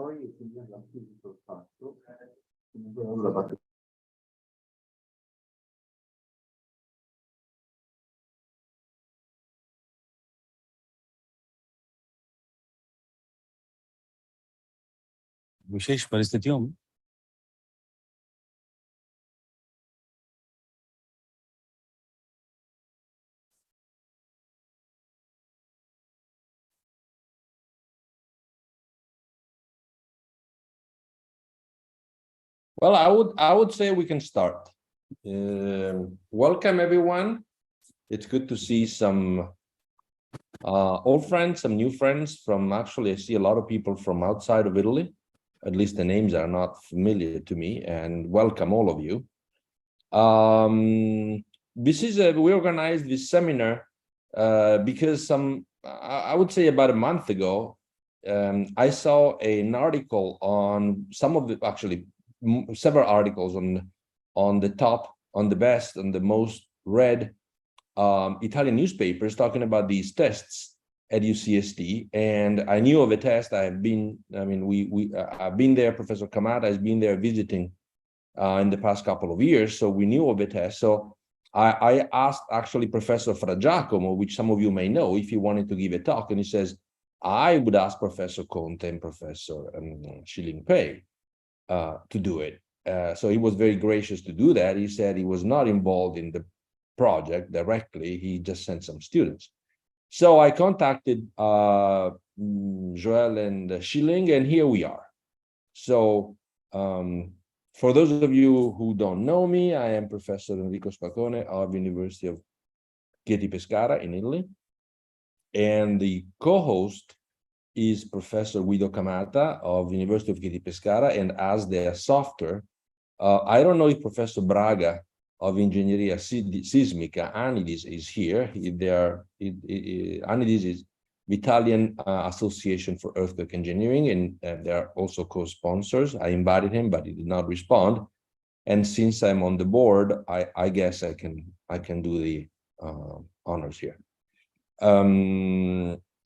poi finire il fatto. La batteria. विशेष परिस्थितियों में Well, I would say we can start. Welcome everyone. It's good to see some old friends, some new friends from, actually I see a lot of people from outside of Italy. At least the names are not familiar to me, and welcome all of you. We organized this seminar because I would say about a month ago, I saw an article on several articles on the best and the most read Italian newspapers talking about these tests at UCSD, and I knew of a test. I've been there. Professor Kamada has been there visiting in the past couple of years, so we knew of a test. So I asked actually Professor Fra Giacomo, which some of you may know, if he wanted to give a talk, and he says I would ask Professor Conte and Professor Schilling-Pei to do it. So he was very gracious to do that. He said he was not involved in the project directly, he just sent some students. So I contacted Joel and Schilling, and here we are. So for those of you who don't know me, I am Professor Enrico Spaccone of University of Chieti Pescara in Italy, and the co-host is Professor Guido Camata of University of Chieti Pescara, and as their software, I don't know if Professor Braga of Ingegneria Sismica, Anidis, is here. Anidis is the Italian Association for Earthquake Engineering, and they are also co-sponsors. I invited him, but he did not respond. And since I'm on the board, I guess I can do the honors here.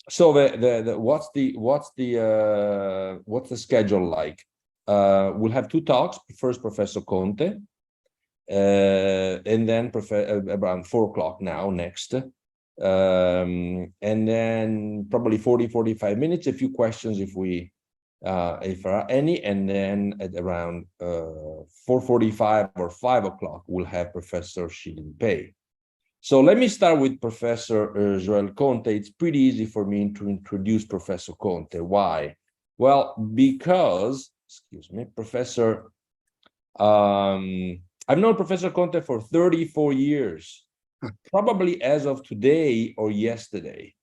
So what's the schedule like? We'll have two talks. First, Professor Conte, and then around 4 o'clock now next, and then probably 40-45 minutes, a few questions if there are any, and then at around 4:45 or 5 o'clock we'll have Professor Schilling-Pei. So let me start with Professor Joel Conte. It's pretty easy for me to introduce Professor Conte. Why? Well, because, excuse me, I've known Professor Conte for 34 years, probably as of today or yesterday.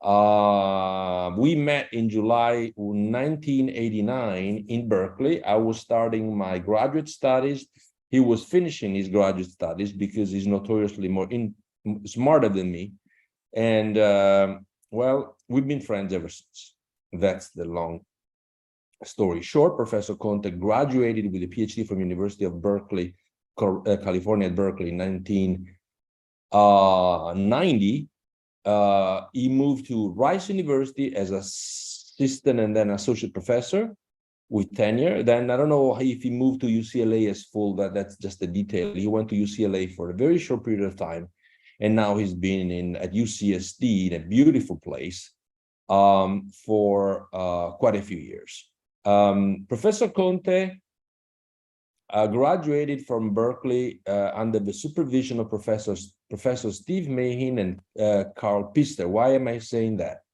We met in July 1989 in Berkeley. I was starting my graduate studies. He was finishing his graduate studies because he's notoriously smarter than me. And well, we've been friends ever since. That's the long story short. Professor Conte graduated with a PhD from University of Berkeley, California at Berkeley in 1990. He moved to Rice University as assistant and then associate professor with tenure. Then I don't know if he moved to UCLA as full, that's just a detail. He went to UCLA for a very short period of time, and now he's been at UCSD, in a beautiful place, for quite a few years. Professor Conte graduated from Berkeley under the supervision of Professor Steve Mahin and Carl Pister. Why am I saying that?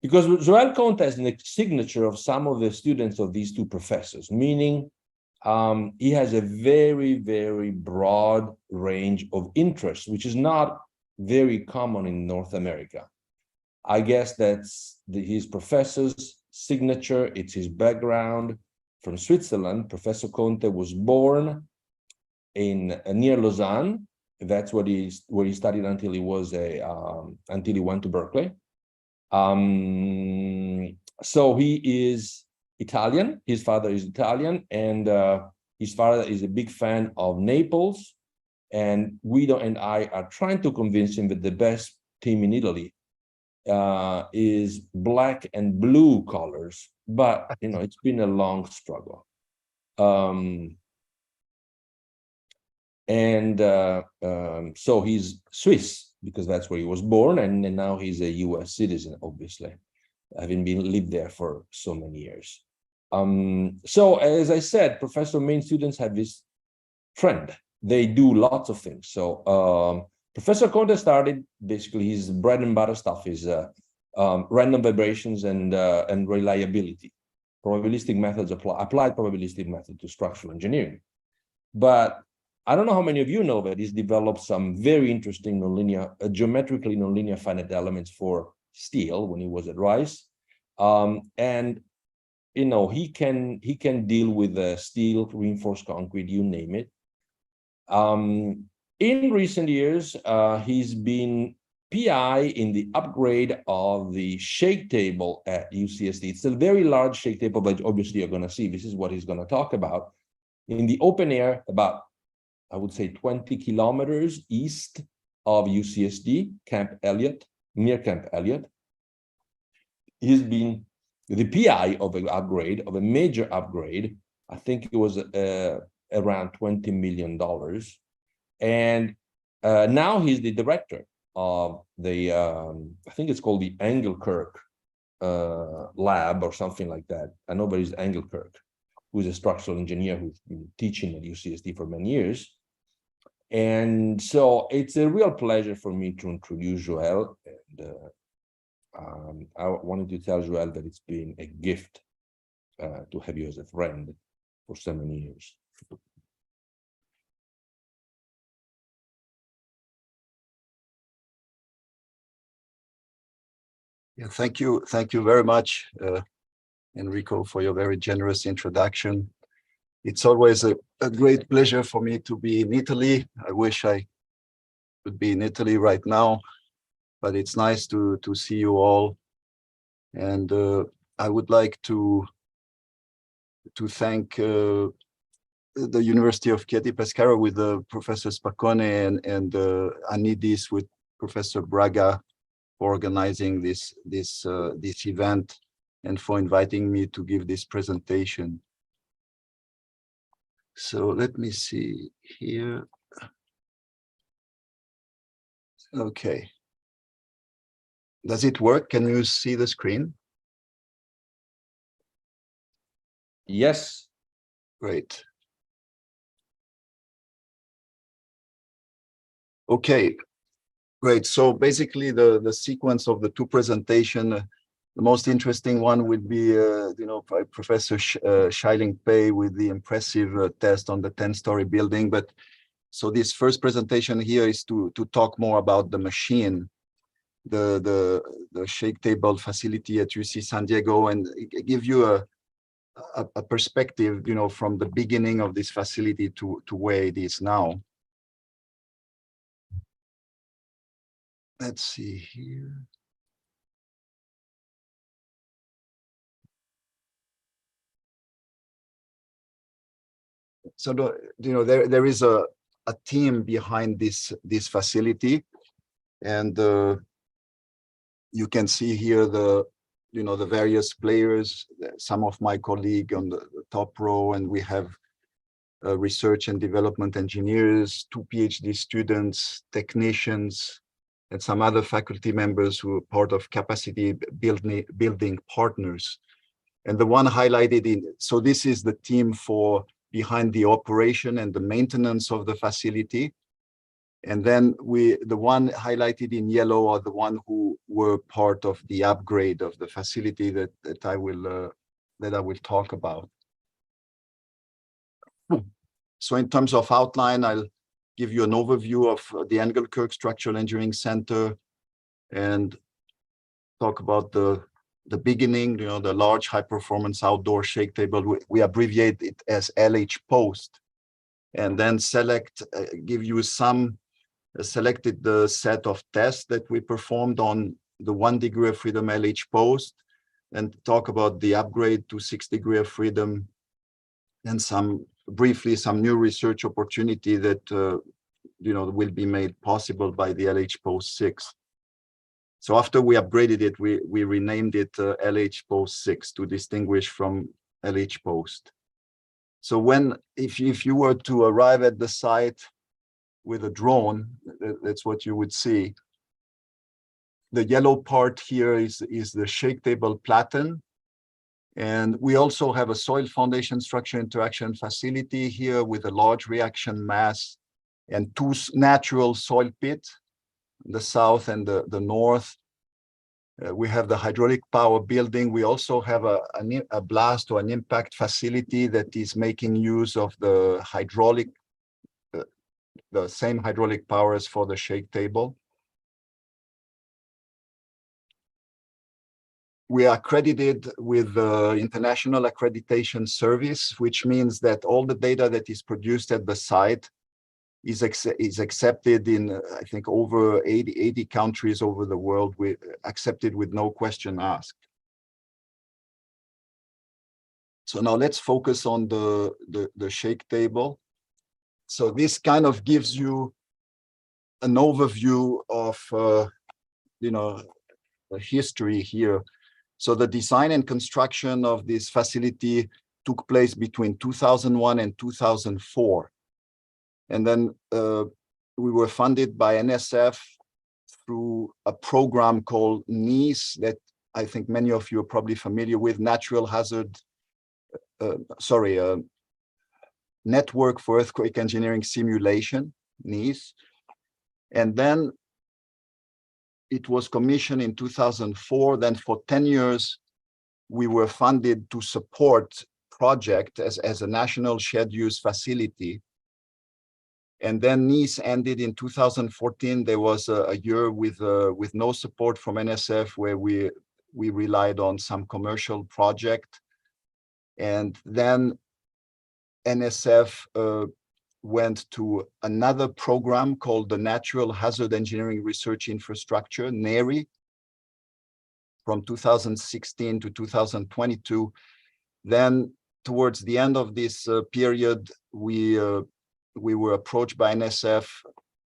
Because Joel Conte has a signature of some of the students of these two professors, meaning he has a very, very broad range of interests, which is not very common in North America. I guess that's his professor's signature, it's his background. From Switzerland, Professor Conte was born near Lausanne. That's where he studied until he went to Berkeley. So he is Italian. His father is Italian, and his father is a big fan of Naples. And Guido and I are trying to convince him that the best team in Italy is black and blue colors, but it's been a long struggle. So he's Swiss because that's where he was born, and now he's a US citizen, obviously, having lived there for so many years. So as I said, Professor Main students have this trend. They do lots of things. So Professor Conte started, basically his bread and butter stuff is random vibrations and reliability. Probabilistic methods, applied probabilistic method to structural engineering. But I don't know how many of you know that he's developed some very interesting nonlinear, geometrically nonlinear finite elements for steel when he was at Rice. And he can deal with steel, reinforced concrete, you name it. In recent years, he's been PI in the upgrade of the shake table at UCSD. It's a very large shake table, but obviously you're going to see, this is what he's going to talk about. In the open air, about, I would say, 20 kilometers east of UCSD, Camp Elliott, near Camp Elliott. He's been the PI of an upgrade, of a major upgrade. I think it was around $20 million. And now he's the director of the, I think it's called the Engelkirk lab or something like that. I know there is Engelkirk, who's a structural engineer who's been teaching at UCSD for many years. And so it's a real pleasure for me to introduce Joel. And I wanted to tell Joel that it's been a gift to have you as a friend for so many years. Yeah, thank you very much, Enrico, for your very generous introduction. It's always a great pleasure for me to be in Italy. I wish I could be in Italy right now, but it's nice to see you all. And I would like to thank the University of Chieti Pescara with Professor Spaccone and Anidis with Professor Braga for organizing this event and for inviting me to give this presentation. So let me see here. Okay. Does it work? Can you see the screen? Yes. Great. Okay. Great. So basically, the sequence of the two presentations, the most interesting one would be, by Professor Shailing Pei with the impressive test on the 10-story building. But so this first presentation here is to talk more about the machine, the shake table facility at UC San Diego, and give you a perspective, from the beginning of this facility to where it is now. Let's see here. So there is a team behind this facility, and you can see here the various players. Some of my colleagues on the top row, and we have research and development engineers, 2 PhD students, technicians, and some other faculty members who are part of capacity building partners. And the one highlighted so this is the team behind the operation and the maintenance of the facility. And then the one highlighted in yellow are the one who were part of the upgrade of the facility that I will talk about. So in terms of outline, I'll give you an overview of the Engelkirk Structural Engineering Center and talk about the beginning, the large high performance outdoor shake table. We abbreviate it as LH post, and then give you some selected the set of tests that we performed on the 1 degree of freedom LH post, and talk about the upgrade to 6 degree of freedom, and briefly some new research opportunity that will be made possible by the LH post 6. So after we upgraded it, we renamed it LH Post 6 to distinguish from LH Post. So if you were to arrive at the site with a drone, that's what you would see. The yellow part here is the shake table platen. And we also have a soil foundation structure interaction facility here with a large reaction mass and two natural soil pits, the south and the north. We have the hydraulic power building. We also have a blast or an impact facility that is making use of the hydraulic, the same hydraulic powers for the shake table. We are accredited with the International Accreditation Service, which means that all the data that is produced at the site is accepted in, I think, over 80 countries over the world, accepted with no question asked. So now let's focus on the shake table. So this kind of gives you an overview of, the history here. So the design and construction of this facility took place between 2001 and 2004. And then we were funded by NSF through a program called NEES that I think many of you are probably familiar with, Network for Earthquake Engineering Simulation, NEES. And then it was commissioned in 2004. Then for 10 years, we were funded to support project as a national shared use facility. And then NEES ended in 2014. There was a year with no support from NSF where we relied on some commercial project. And then NSF went to another program called the Natural Hazard Engineering Research Infrastructure, NHERI, from 2016 to 2022. Then towards the end of this period, we were approached by NSF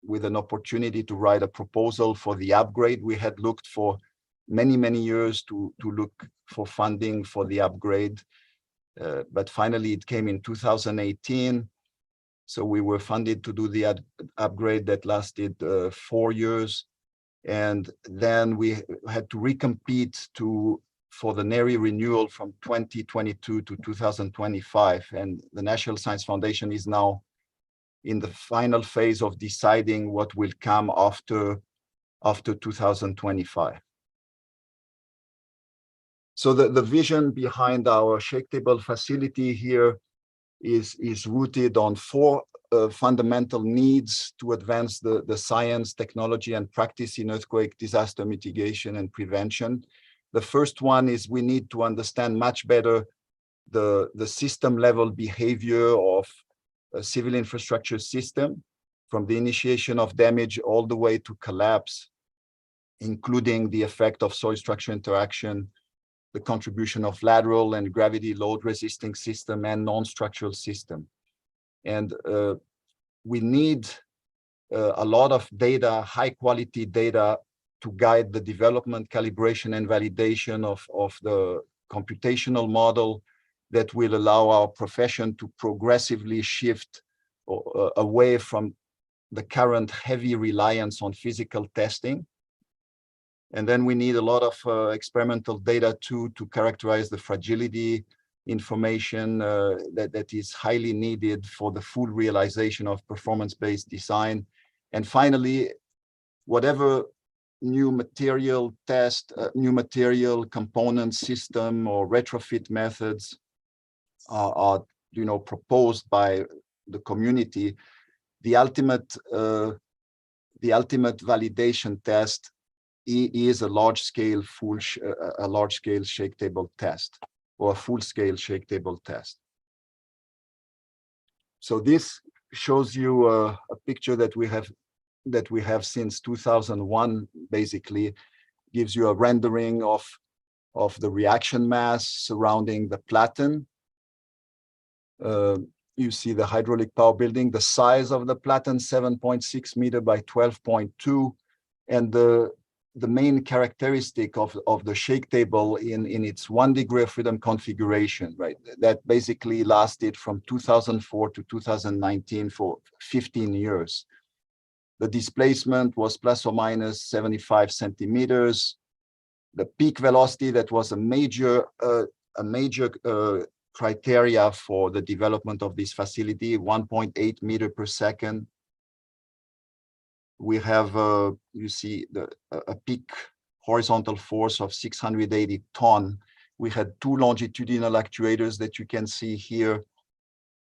with an opportunity to write a proposal for the upgrade. We had looked for many years to look for funding for the upgrade, but finally it came in 2018. So we were funded to do the upgrade that lasted 4 years. And then we had to recompete for the NHERI renewal from 2022 to 2025. And the National Science Foundation is now in the final phase of deciding what will come after 2025. So the vision behind our shake table facility here is rooted on 4 fundamental needs to advance the science, technology, and practice in earthquake disaster mitigation and prevention. The first one is we need to understand much better the system level behavior of a civil infrastructure system, from the initiation of damage all the way to collapse, including the effect of soil structure interaction, the contribution of lateral and gravity load resisting system and non-structural system. And we need a lot of data, high quality data, to guide the development, calibration, and validation of the computational model that will allow our profession to progressively shift away from the current heavy reliance on physical testing. And then we need a lot of experimental data too, to characterize the fragility information that is highly needed for the full realization of performance-based design. And finally, whatever new material test, new material component system or retrofit methods are proposed by the community, the ultimate validation test is a large-scale shake table test, or a full-scale shake table test. So this shows you a picture that we have since 2001. Basically, gives you a rendering of the reaction mass surrounding the platen. You see the hydraulic power building, the size of the platen, 7.6 meter by 12.2, and the main characteristic of the shake table in its 1 degree of freedom configuration, right? That basically lasted from 2004 to 2019 for 15 years. The displacement was plus or minus 75 centimeters. The peak velocity, that was a major criteria for the development of this facility, 1.8 meter per second. We have, you see, a peak horizontal force of 680 ton. We had 2 longitudinal actuators that you can see here.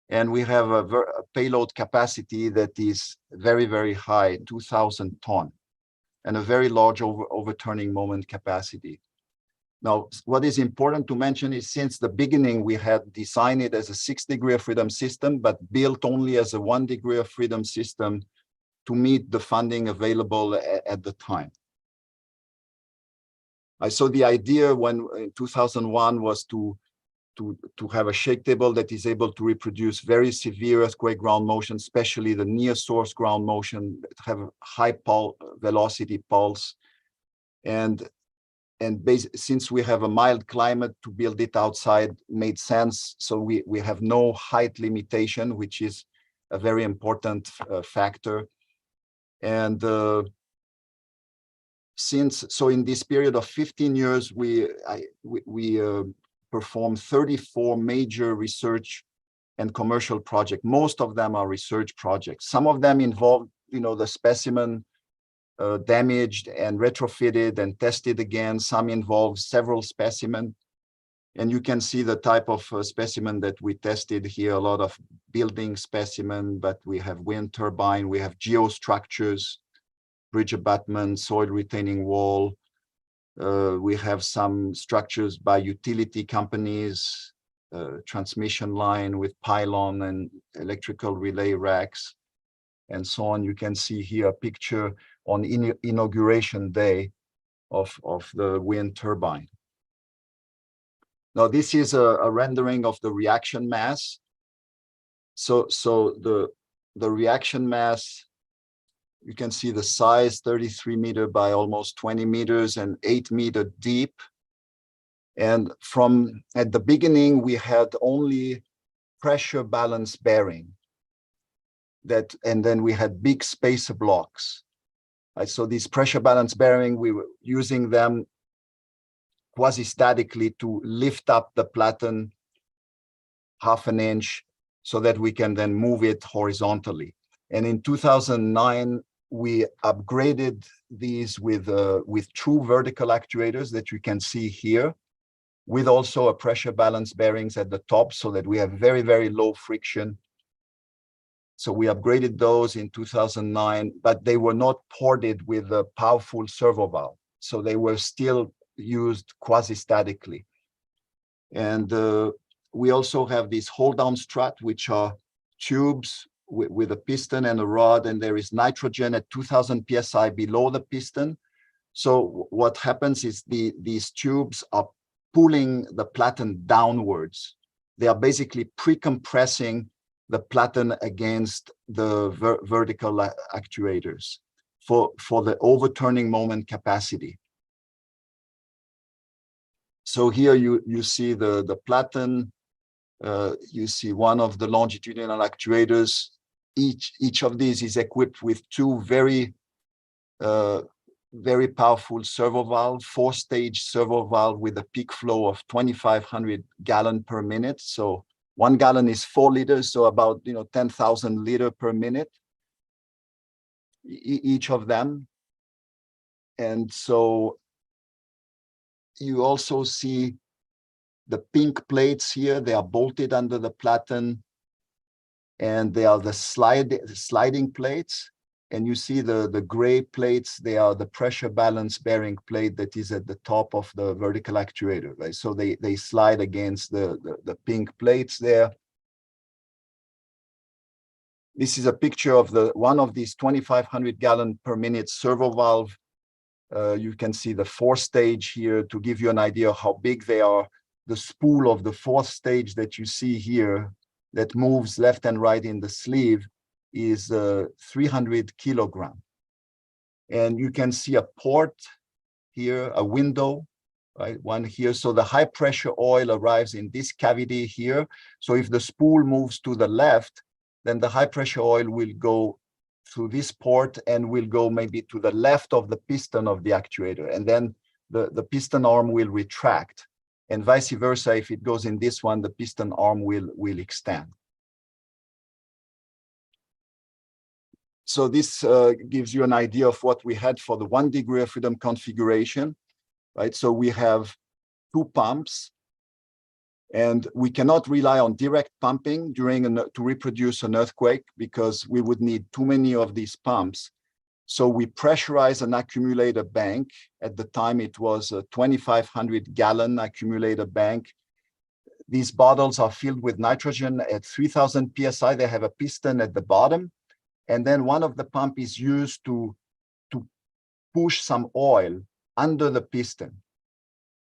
And we have a payload capacity that is very, very high, 2,000 ton, and a very large overturning moment capacity. Now, what is important to mention is since the beginning, we had designed it as a 6 degree of freedom system, but built only as a 1 degree of freedom system to meet the funding available at the time. So the idea when in 2001 was to have a shake table that is able to reproduce very severe earthquake ground motion, especially the near source ground motion, that have a high velocity pulse. And since we have a mild climate, to build it outside made sense. So we have no height limitation, which is a very important factor. And so in this period of 15 years, we performed 34 major research and commercial projects. Most of them are research projects. Some of them involve, the specimen damaged and retrofitted and tested again. Some involve several specimens. And you can see the type of specimen that we tested here, a lot of building specimen, but we have wind turbine, we have geostructures, bridge abutment, soil retaining wall. We have some structures by utility companies, transmission line with pylon and electrical relay racks, and so on. You can see here a picture on inauguration day of the wind turbine. Now, this is a rendering of the reaction mass. So the reaction mass, you can see the size, 33 meter by almost 20 meters and 8 meter deep. And at the beginning, we had only pressure balance bearing. And then we had big spacer blocks. So these pressure balance bearing, we were using them quasi-statically to lift up the platen half an inch so that we can then move it horizontally. And in 2009, we upgraded these with true vertical actuators that you can see here, with also a pressure balance bearings at the top so that we have very, very low friction. So we upgraded those in 2009, but they were not ported with a powerful servo valve. So they were still used quasi-statically. And we also have these hold-down strut, which are tubes with a piston and a rod, and there is nitrogen at 2000 psi below the piston. So what happens is these tubes are pulling the platen downwards. They are basically pre-compressing the platen against the vertical actuators for the overturning moment capacity. So here you see the platen, you see one of the longitudinal actuators. Each of these is equipped with 2 very powerful servo valve, 4-stage servo valve with a peak flow of 2,500 gallons per minute. So 1 gallon is 4 liters, so about 10,000 liters per minute, each of them. And so you also see the pink plates here. They are bolted under the platen, and they are the sliding plates. And you see the gray plates, they are the pressure balance bearing plate that is at the top of the vertical actuator, right? So they slide against the pink plates there. This is a picture of one of these 2,500 gallon per minute servo valve. You can see the 4-stage here to give you an idea of how big they are. The spool of the 4th stage that you see here that moves left and right in the sleeve is 300 kilogram. And you can see a port here, a window, right? One here. So the high pressure oil arrives in this cavity here. So if the spool moves to the left, then the high pressure oil will go through this port and will go maybe to the left of the piston of the actuator. And then the piston arm will retract. And vice versa, if it goes in this one, the piston arm will extend. So this gives you an idea of what we had for the 1 degree of freedom configuration, right? So we have 2 pumps, and we cannot rely on direct pumping to reproduce an earthquake because we would need too many of these pumps. So we pressurize an accumulator bank. At the time, it was a 2,500 gallon accumulator bank. These bottles are filled with nitrogen at 3,000 PSI. They have a piston at the bottom. And then one of the pump is used to push some oil under the piston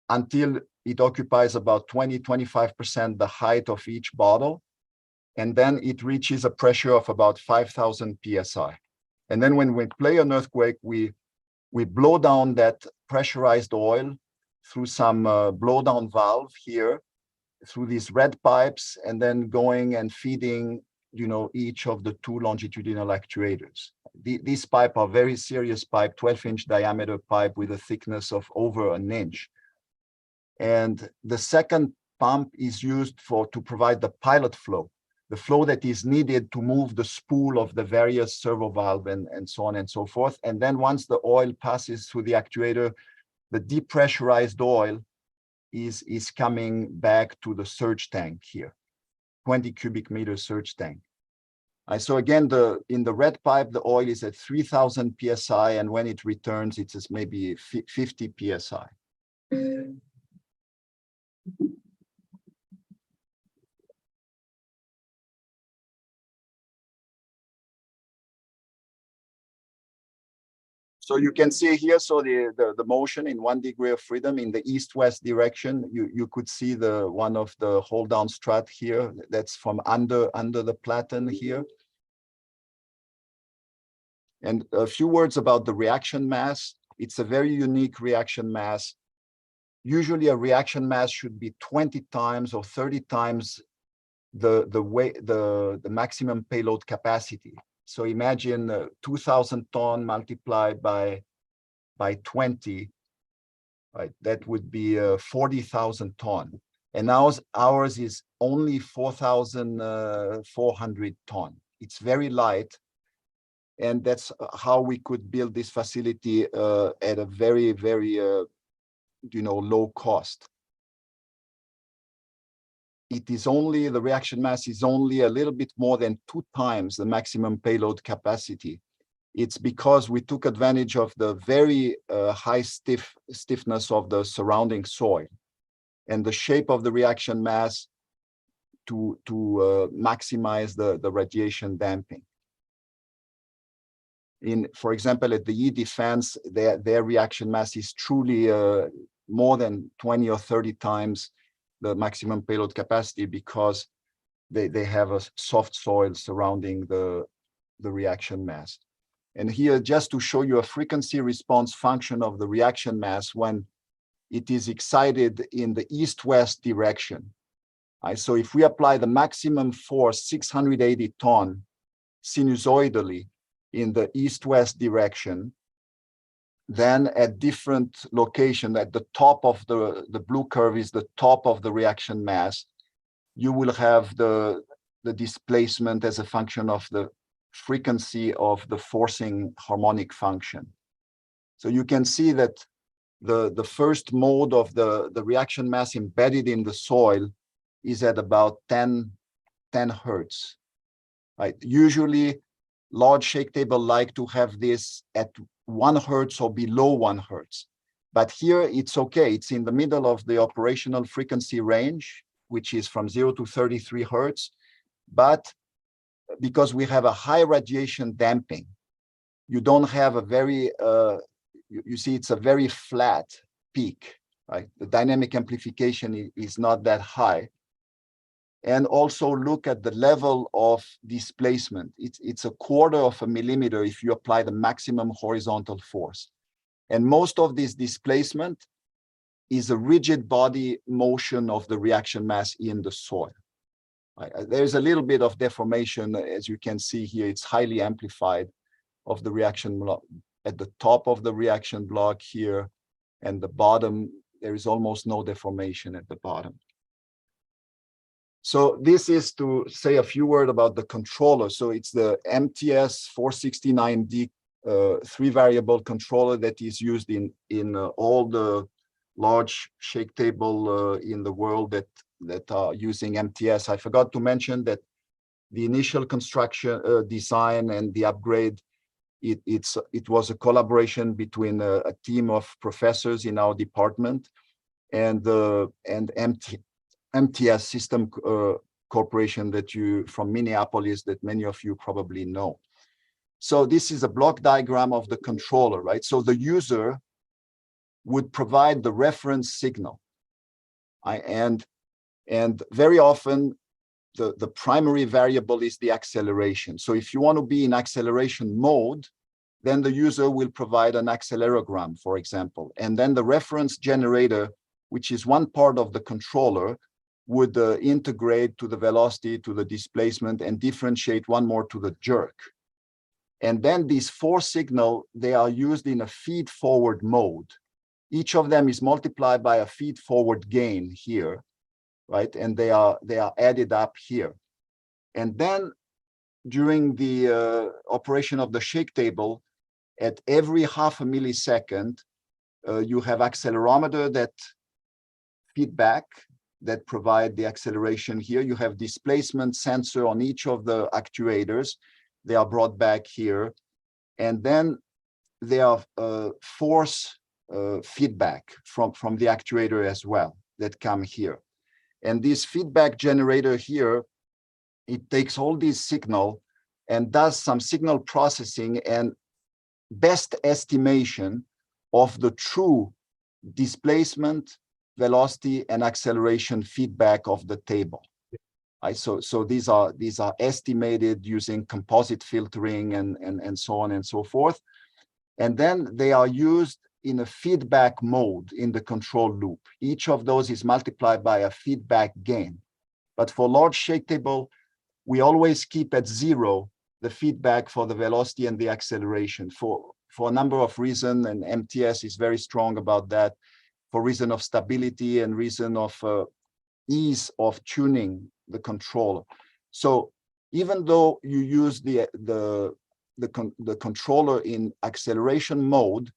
until it occupies about 20–25% the height of each bottle. And then it reaches a pressure of about 5,000 PSI. And then when we play an earthquake, we blow down that pressurized oil through some blow down valve here, through these red pipes, and then going and feeding, you know, each of the 2 longitudinal actuators. These pipe are very serious pipe, 12-inch diameter pipe with a thickness of over an inch. And the second pump is used to provide the pilot flow, the flow that is needed to move the spool of the various servo valve and so on and so forth. And then once the oil passes through the actuator, the depressurized oil is coming back to the surge tank here, 20 cubic meter surge tank. So again, in the red pipe, the oil is at 3,000 PSI, and when it returns, it's maybe 50 PSI. So you can see here, so the motion in 1 degree of freedom in the east-west direction, you could see one of the hold down strut here. That's from under the platen here. And a few words about the reaction mass. It's a very unique reaction mass. Usually a reaction mass should be 20 times or 30 times the maximum payload capacity. So imagine 2,000 ton multiplied by 20, right? That would be 40,000 ton. And ours is only 4,400 ton. It's very light. And that's how we could build this facility at a very, very, low cost. The reaction mass is only a little bit more than 2 times the maximum payload capacity. It's because we took advantage of the very high stiffness of the surrounding soil and the shape of the reaction mass to maximize the radiation damping. For example, at the E-Defense, their reaction mass is truly more than 20 or 30 times the maximum payload capacity because they have a soft soil surrounding the reaction mass. And here, just to show you a frequency response function of the reaction mass when it is excited in the east-west direction. So if we apply the maximum force, 680 ton, sinusoidally in the east-west direction, then at different location, at the top of the blue curve is the top of the reaction mass, you will have the displacement as a function of the frequency of the forcing harmonic function. So you can see that the first mode of the reaction mass embedded in the soil is at about 10 hertz. Right? Usually, large shake table like to have this at 1 hertz or below 1 hertz. But here it's okay. It's in the middle of the operational frequency range, which is from 0 to 33 hertz. But because we have a high radiation damping, you don't have a very, you see it's a very flat peak, right? The dynamic amplification is not that high. And also look at the level of displacement. It's a 1/4 of a millimeter if you apply the maximum horizontal force. And most of this displacement is a rigid body motion of the reaction mass in the soil. There's a little bit of deformation, as you can see here. It's highly amplified of the reaction block at the top of the reaction block here, and the bottom, there is almost no deformation at the bottom. So this is to say a few words about the controller. So it's the MTS 469D 3-variable controller that is used in all the large shake table in the world that are using MTS. I forgot to mention that the initial construction design and the upgrade, it was a collaboration between a team of professors in our department and MTS System Corporation from Minneapolis that many of you probably know. So this is a block diagram of the controller, right? So the user would provide the reference signal. And very often the primary variable is the acceleration. So if you want to be in acceleration mode, then the user will provide an accelerogram, for example. And then the reference generator, which is one part of the controller, would integrate to the velocity, to the displacement, and differentiate one more to the jerk. And then these 4 signals, they are used in a feed-forward mode. Each of them is multiplied by a feed-forward gain here, right? And they are added up here. And then during the operation of the shake table, at every half a millisecond, you have accelerometer that feedback that provide the acceleration here. You have displacement sensor on each of the actuators. They are brought back here. And then there are force feedback from the actuator as well that come here. And this feedback generator here, it takes all these signal and does some signal processing and best estimation of the true displacement, velocity, and acceleration feedback of the table. So these are estimated using composite filtering and so on and so forth. And then they are used in a feedback mode in the control loop. Each of those is multiplied by a feedback gain. But for large shake table, we always keep at 0 the feedback for the velocity and the acceleration for a number of reasons, and MTS is very strong about that, for reason of stability and reason of ease of tuning the controller. So even though you use the controller in acceleration mode,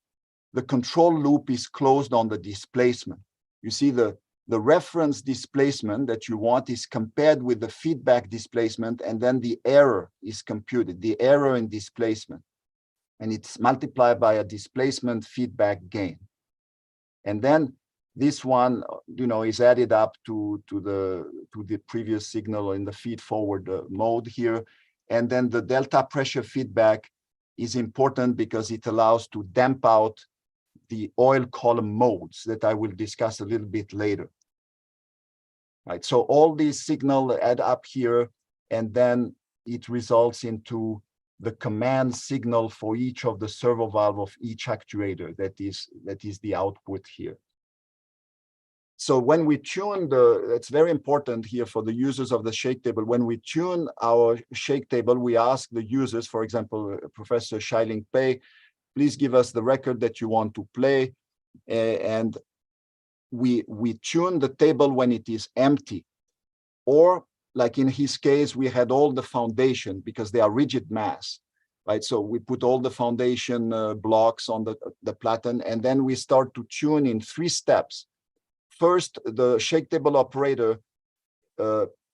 the control loop is closed on the displacement. You see the reference displacement that you want is compared with the feedback displacement, and then the error is computed, the error in displacement. And it's multiplied by a displacement feedback gain. And then this one, is added up to the previous signal in the feed forward mode here. And then the delta pressure feedback is important because it allows to damp out the oil column modes that I will discuss a little bit later. Right, so all these signals add up here, and then it results into the command signal for each of the servo valve of each actuator that is the output here. So when we tune it's very important here for the users of the shake table. When we tune our shake table, we ask the users, for example, Professor Shailing Pei, please give us the record that you want to play. And we tune the table when it is empty. Or like in his case, we had all the foundation because they are rigid mass, right? So we put all the foundation blocks on the platen, and then we start to tune in 3 steps. First, the shake table operator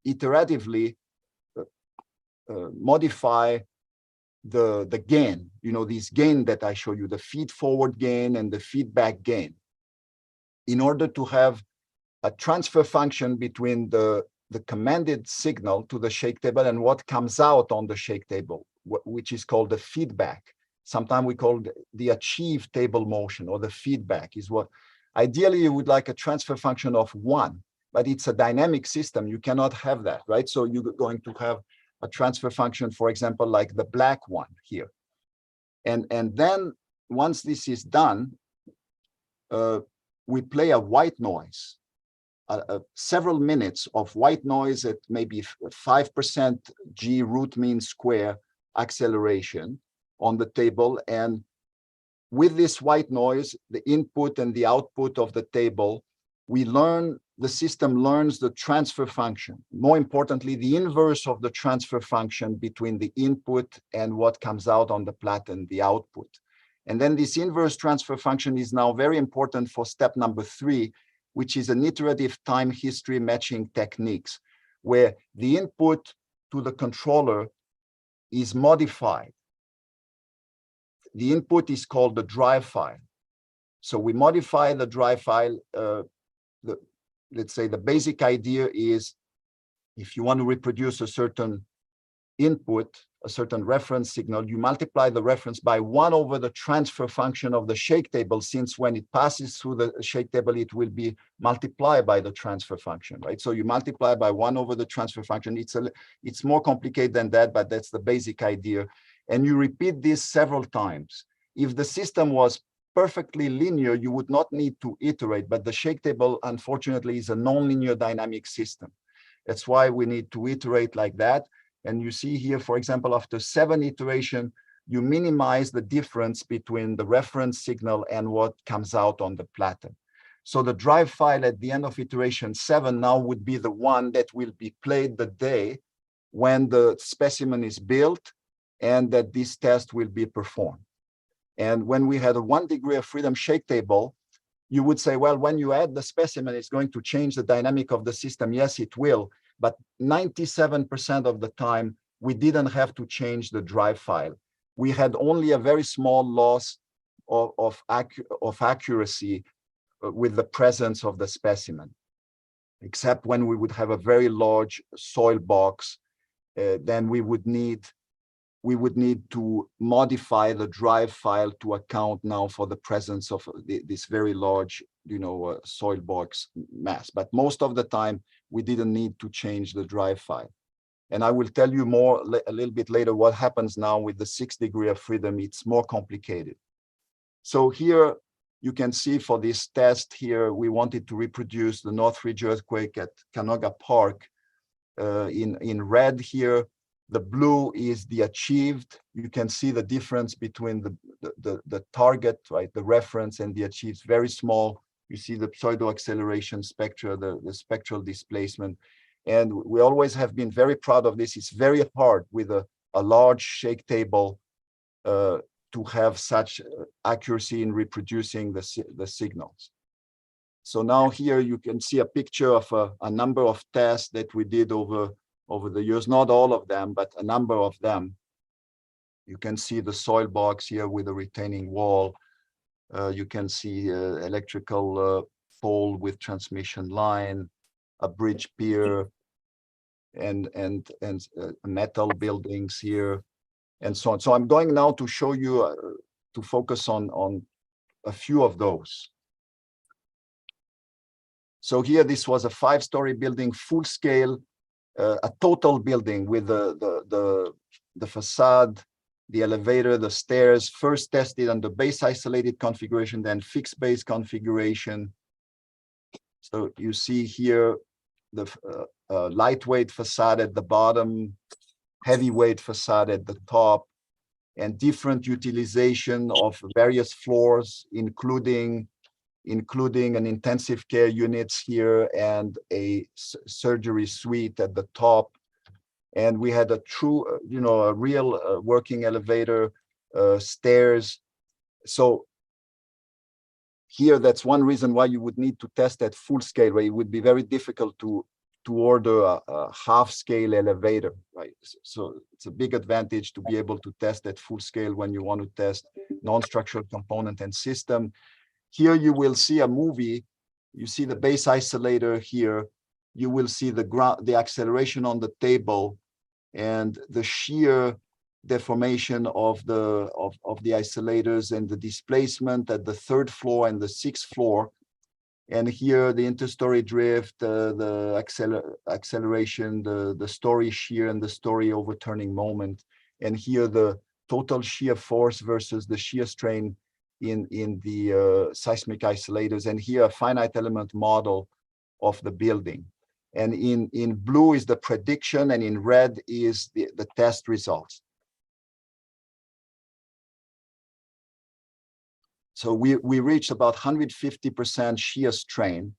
iteratively modify the gain, these gain that I show you, the feed forward gain and the feedback gain, in order to have a transfer function between the commanded signal to the shake table and what comes out on the shake table, which is called the feedback. Sometimes we call the achieved table motion, or the feedback is what. Ideally, you would like a transfer function of 1, but it's a dynamic system. You cannot have that, right? So you're going to have a transfer function, for example, like the black one here. And then once this is done, we play a white noise, several minutes of white noise at maybe 5% G root mean square acceleration on the table. And with this white noise, the input and the output of the table, the system learns the transfer function. More importantly, the inverse of the transfer function between the input and what comes out on the platen, the output. And then this inverse transfer function is now very important for step number 3, which is an iterative time history matching techniques, where the input to the controller is modified. The input is called the drive file. So we modify the drive file. Let's say the basic idea is, if you want to reproduce a certain input, a certain reference signal, you multiply the reference by 1 over the transfer function of the shake table, since when it passes through the shake table, it will be multiplied by the transfer function, right? So you multiply by 1 over the transfer function. It's more complicated than that, but that's the basic idea. And you repeat this several times. If the system was perfectly linear, you would not need to iterate, but the shake table, unfortunately, is a nonlinear dynamic system. That's why we need to iterate like that. And you see here, for example, after 7 iterations, you minimize the difference between the reference signal and what comes out on the platen. So the drive file at the end of iteration 7 now would be the one that will be played the day when the specimen is built and that this test will be performed. And when we had a 1 degree of freedom shake table, you would say, well, when you add the specimen, it's going to change the dynamic of the system. Yes, it will. But 97% of the time, we didn't have to change the drive file. We had only a very small loss of accuracy with the presence of the specimen, except when we would have a very large soil box, then we would need to modify the drive file to account now for the presence of this very large, soil box mass. But most of the time, we didn't need to change the drive file. And I will tell you more a little bit later what happens now with the 6 degree of freedom. It's more complicated. So here you can see for this test here, we wanted to reproduce the Northridge earthquake at Canoga Park. In red here, the blue is the achieved. You can see the difference between the target, right, the reference, and the achieved, very small. You see the pseudo acceleration spectra, the spectral displacement. And we always have been very proud of this. It's very hard with a large shake table to have such accuracy in reproducing the signals. So now here you can see a picture of a number of tests that we did over the years, not all of them, but a number of them. You can see the soil box here with a retaining wall. You can see electrical pole with transmission line, a bridge pier, and metal buildings here, and so on. So I'm going now to show you, to focus on a few of those. So here, this was a 5-story building, full scale, a total building with the facade, the elevator, the stairs, first tested under base isolated configuration, then fixed base configuration. So you see here the lightweight facade at the bottom, heavyweight facade at the top, and different utilization of various floors, including an intensive care units here and a surgery suite at the top. And we had a true, a real working elevator, stairs. So here, that's one reason why you would need to test at full scale, where it would be very difficult to order a half-scale elevator, right? So it's a big advantage to be able to test at full scale when you want to test non-structural component and system. Here you will see a movie. You see the base isolator here. You will see the acceleration on the table and the shear deformation of the isolators and the displacement at the 3rd floor and the 6th floor. And here the interstory drift, the acceleration, the story shear and the story overturning moment. And here the total shear force versus the shear strain in the seismic isolators, and here a finite element model of the building. And in blue is the prediction, and in red is the test results. So we reached about 150% shear strain.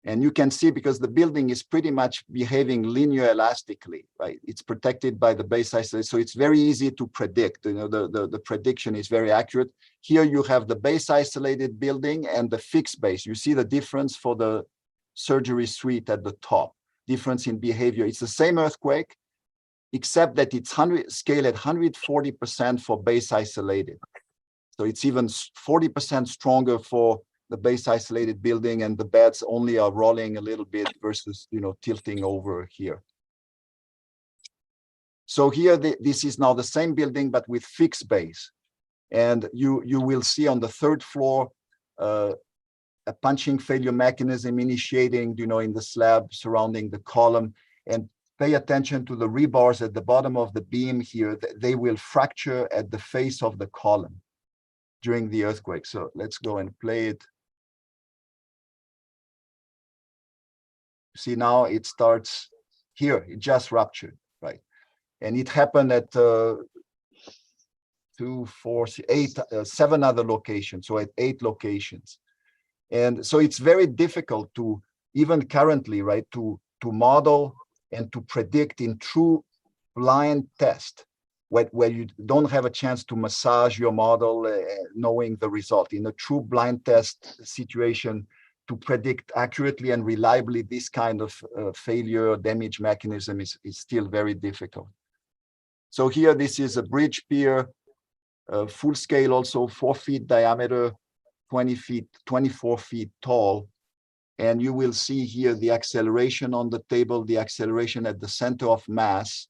And you can see, because the building is pretty much behaving linear elastically, right? It's protected by the base isolator, so it's very easy to predict. You know, the prediction is very accurate. Here you have the base isolated building and the fixed base. You see the difference for the surgery suite at the top, difference in behavior. It's the same earthquake, except that it's scale at 140% for base isolated. So it's even 40% stronger for the base isolated building, and the beds only are rolling a little bit versus, you know, tilting over here. So here, this is now the same building, but with fixed base. And you will see on the third floor, a punching failure mechanism initiating, you know, in the slab surrounding the column. And pay attention to the rebars at the bottom of the beam here. They will fracture at the face of the column during the earthquake. So let's go and play it. See, now it starts here. It just ruptured, right? And it happened at 2, 4, 8, 7 other locations. So at 8 locations. And so it's very difficult to, even currently, right, to model and to predict in true blind test, where you don't have a chance to massage your model, knowing the result. In a true blind test situation, to predict accurately and reliably this kind of failure or damage mechanism is still very difficult. So here, this is a bridge pier, full scale, also 4 feet diameter, 24 feet tall. And you will see here the acceleration on the table, the acceleration at the center of mass,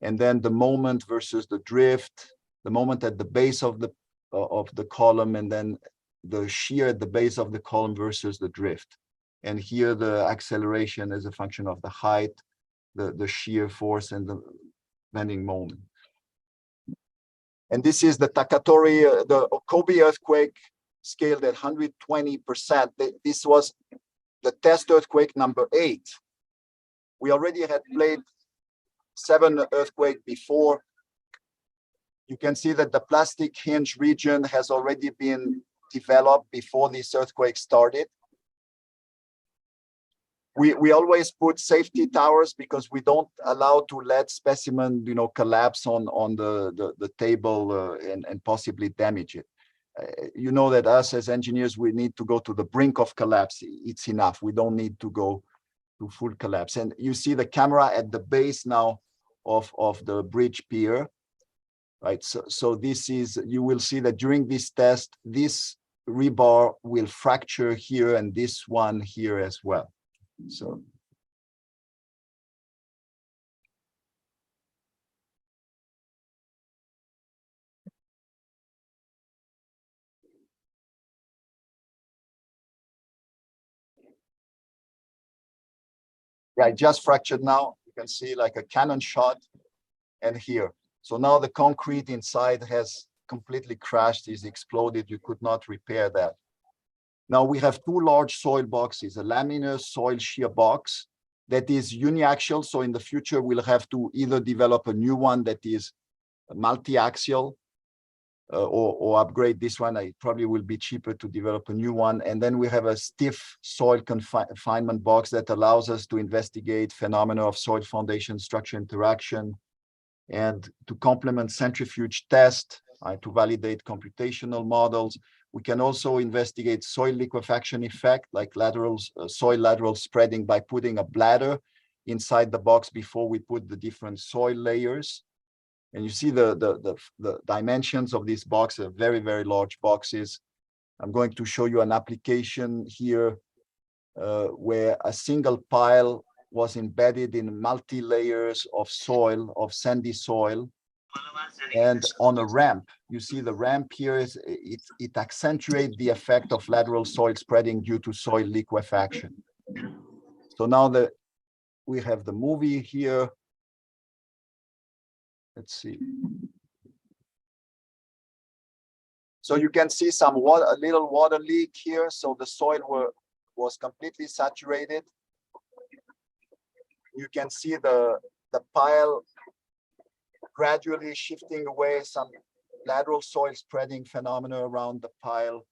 and then the moment versus the drift, the moment at the base of the column, and then the shear at the base of the column versus the drift. And here the acceleration is a function of the height, the shear force, and the bending moment. And this is the Takatori, the Kobe earthquake scaled at 120%. This was the test earthquake number 8. We already had played 7 earthquake before. You can see that the plastic hinge region has already been developed before this earthquake started. We always put safety towers because we don't allow to let specimen, you know, collapse on the table and possibly damage it. You know that us as engineers, we need to go to the brink of collapse. It's enough. We don't need to go to full collapse. And you see the camera at the base now of the bridge pier, right? So this is, you will see that during this test, this rebar will fracture here and this one here as well. So yeah, it just fractured now. You can see like a cannon shot, and here. So now the concrete inside has completely crashed, is exploded. You could not repair that. Now we have 2 large soil boxes, a laminar soil shear box that is uniaxial. So in the future, we'll have to either develop a new one that is multi-axial or upgrade this one. It probably will be cheaper to develop a new one. And then we have a stiff soil confinement box that allows us to investigate phenomena of soil foundation structure interaction and to complement centrifuge test, to validate computational models. We can also investigate soil liquefaction effect, like soil lateral spreading, by putting a bladder inside the box before we put the different soil layers. And you see the dimensions of this box are very, very large boxes. I'm going to show you an application here where a single pile was embedded in multi-layers of soil, of sandy soil. And on a ramp, you see the ramp here, it accentuates the effect of lateral soil spreading due to soil liquefaction. So now we have the movie here. Let's see. So you can see some water, a little water leak here. So the soil was completely saturated. You can see the pile gradually shifting away, some lateral soil spreading phenomena around the pile.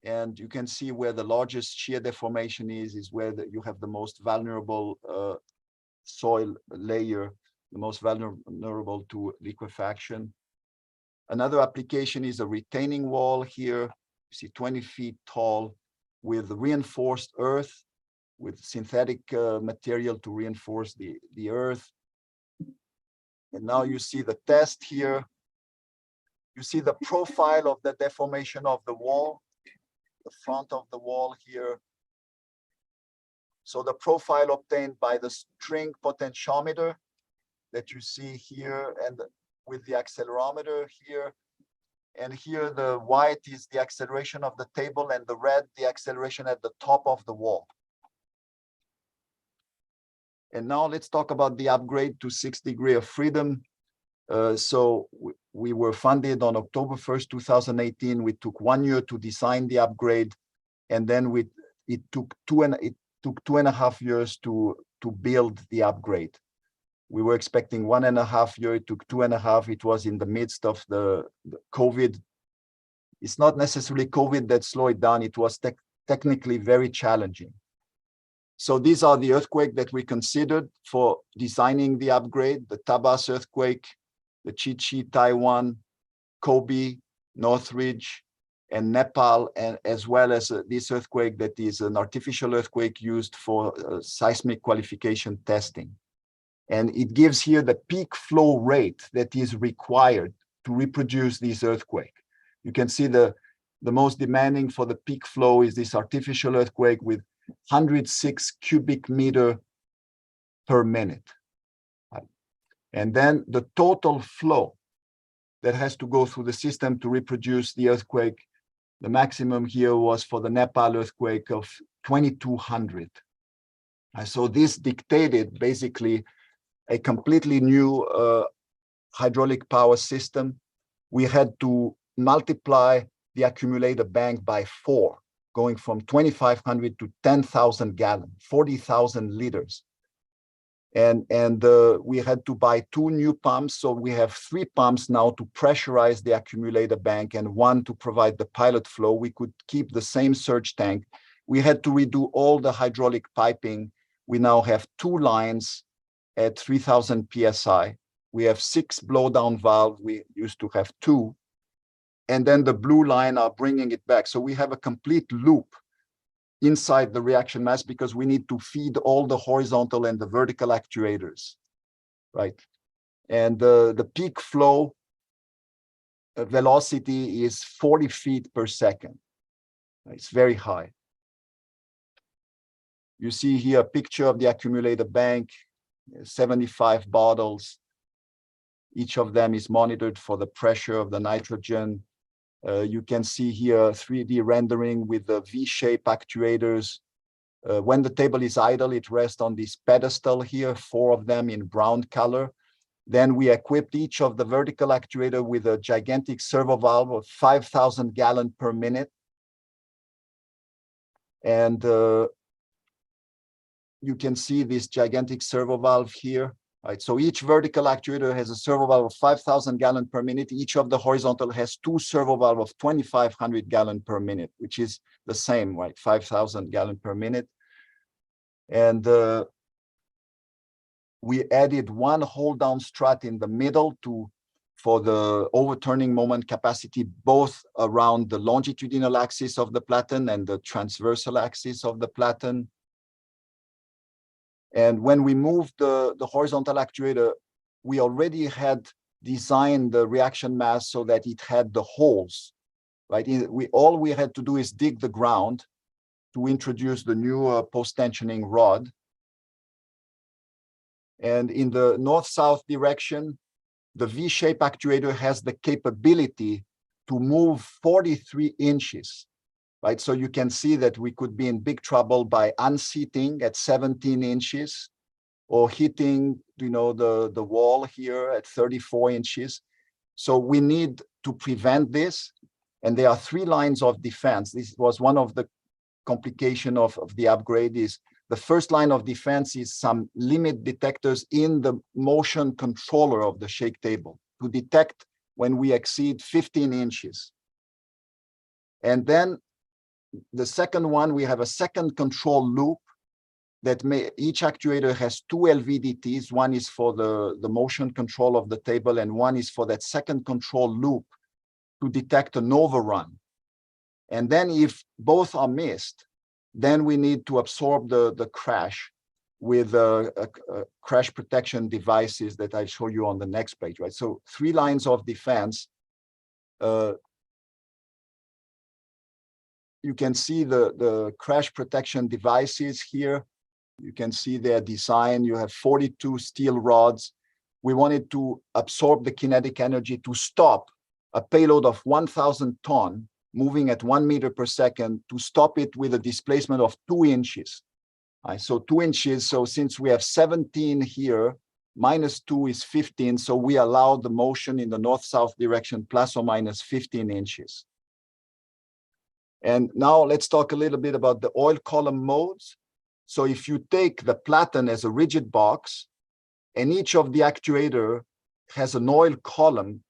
And you can see where the largest shear deformation is where you have the most vulnerable soil layer, the most vulnerable to liquefaction. Another application is a retaining wall here. You see 20 feet tall with reinforced earth, with synthetic material to reinforce the earth. And now you see the test here. You see the profile of the deformation of the wall, the front of the wall here. So the profile obtained by the string potentiometer that you see here, and with the accelerometer here. And here the white is the acceleration of the table, and the red the acceleration at the top of the wall. And now let's talk about the upgrade to 6 degrees of freedom. So we were funded on October 1st, 2018. We took 1 year to design the upgrade, and then it took 2.5 years to build the upgrade. We were expecting 1.5 years. It took 2.5. It was in the midst of the COVID. It's not necessarily COVID that slowed it down. It was technically very challenging. So these are the earthquakes that we considered for designing the upgrade: the Tabas earthquake, the Chichi, Taiwan, Kobe, Northridge, and Nepal, and as well as this earthquake that is an artificial earthquake used for seismic qualification testing. And it gives here the peak flow rate that is required to reproduce this earthquake. You can see the most demanding for the peak flow is this artificial earthquake with 106 cubic meter per minute. And then the total flow that has to go through the system to reproduce the earthquake, the maximum here was for the Nepal earthquake of 2,200. So this dictated basically a completely new hydraulic power system. We had to multiply the accumulator bank by 4, going from 2,500 to 10,000 gallons, 40,000 liters. And we had to buy 2 new pumps. So we have 3 pumps now to pressurize the accumulator bank and 1 to provide the pilot flow. We could keep the same surge tank. We had to redo all the hydraulic piping. We now have 2 lines at 3,000 PSI. We have 6 blowdown valves. We used to have 2. And then the blue line are bringing it back. So we have a complete loop inside the reaction mass because we need to feed all the horizontal and the vertical actuators, right? And the peak flow velocity is 40 feet per second. It's very high. You see here a picture of the accumulator bank, 75 bottles. Each of them is monitored for the pressure of the nitrogen. You can see here 3D rendering with the V-shape actuators. When the table is idle, it rests on this pedestal here, 4 of them in brown color. Then we equipped each of the vertical actuator with a gigantic servo valve of 5,000 gallons per minute. And you can see this gigantic servo valve here. Right, so each vertical actuator has a servo valve of 5,000 gallons per minute. Each of the horizontal has 2 servo valves of 2,500 gallons per minute, which is the same, right? 5,000 gallons per minute. And we added 1 hold down strut in the middle for the overturning moment capacity, both around the longitudinal axis of the platen and the transversal axis of the platen. And when we moved the horizontal actuator, we already had designed the reaction mass so that it had the holes, right? All we had to do is dig the ground to introduce the new post-tensioning rod. And in the north-south direction, the V-shape actuator has the capability to move 43 inches. Right, so you can see that we could be in big trouble by unseating at 17 inches or hitting, the wall here at 34 inches. So we need to prevent this. And there are 3 lines of defense. This was one of the complication of the upgrade. Is the first line of defense is some limit detectors in the motion controller of the shake table to detect when we exceed 15 inches. And then the second one, we have a second control loop that each actuator has 2 LVDTs. One is for the motion control of the table, and one is for that second control loop to detect an overrun. And then if both are missed, then we need to absorb the crash with crash protection devices that I show you on the next page, right? So 3 lines of defense. You can see the crash protection devices here. You can see their design. You have 42 steel rods. We wanted to absorb the kinetic energy to stop a payload of 1,000 tons moving at 1 meter per second, to stop it with a displacement of 2 inches. So 2 inches. So since we have 17 here, minus 2 is 15. So we allow the motion in the north-south direction plus or minus 15 inches. And now let's talk a little bit about the oil column modes. So if you take the platen as a rigid box, and each of the actuator has an oil column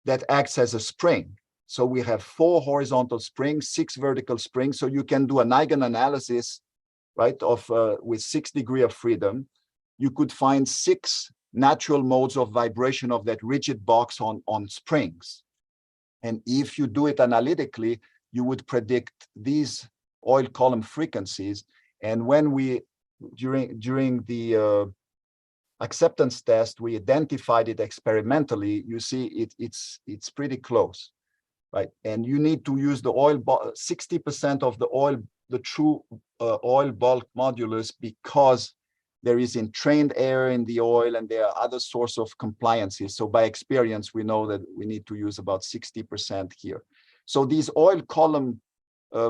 that acts as a spring. So we have 4 horizontal springs, 6 vertical springs. So you can do an eigenanalysis, right, of with 6 degrees of freedom. You could find 6 natural modes of vibration of that rigid box on springs. And if you do it analytically, you would predict these oil column frequencies. And when we, during the acceptance test, we identified it experimentally, you see it's pretty close, right? And you need to use the 60% of the oil, the true oil bulk modulus, because there is entrained air in the oil and there are other sources of compliances. So by experience, we know that we need to use about 60% here. So these oil column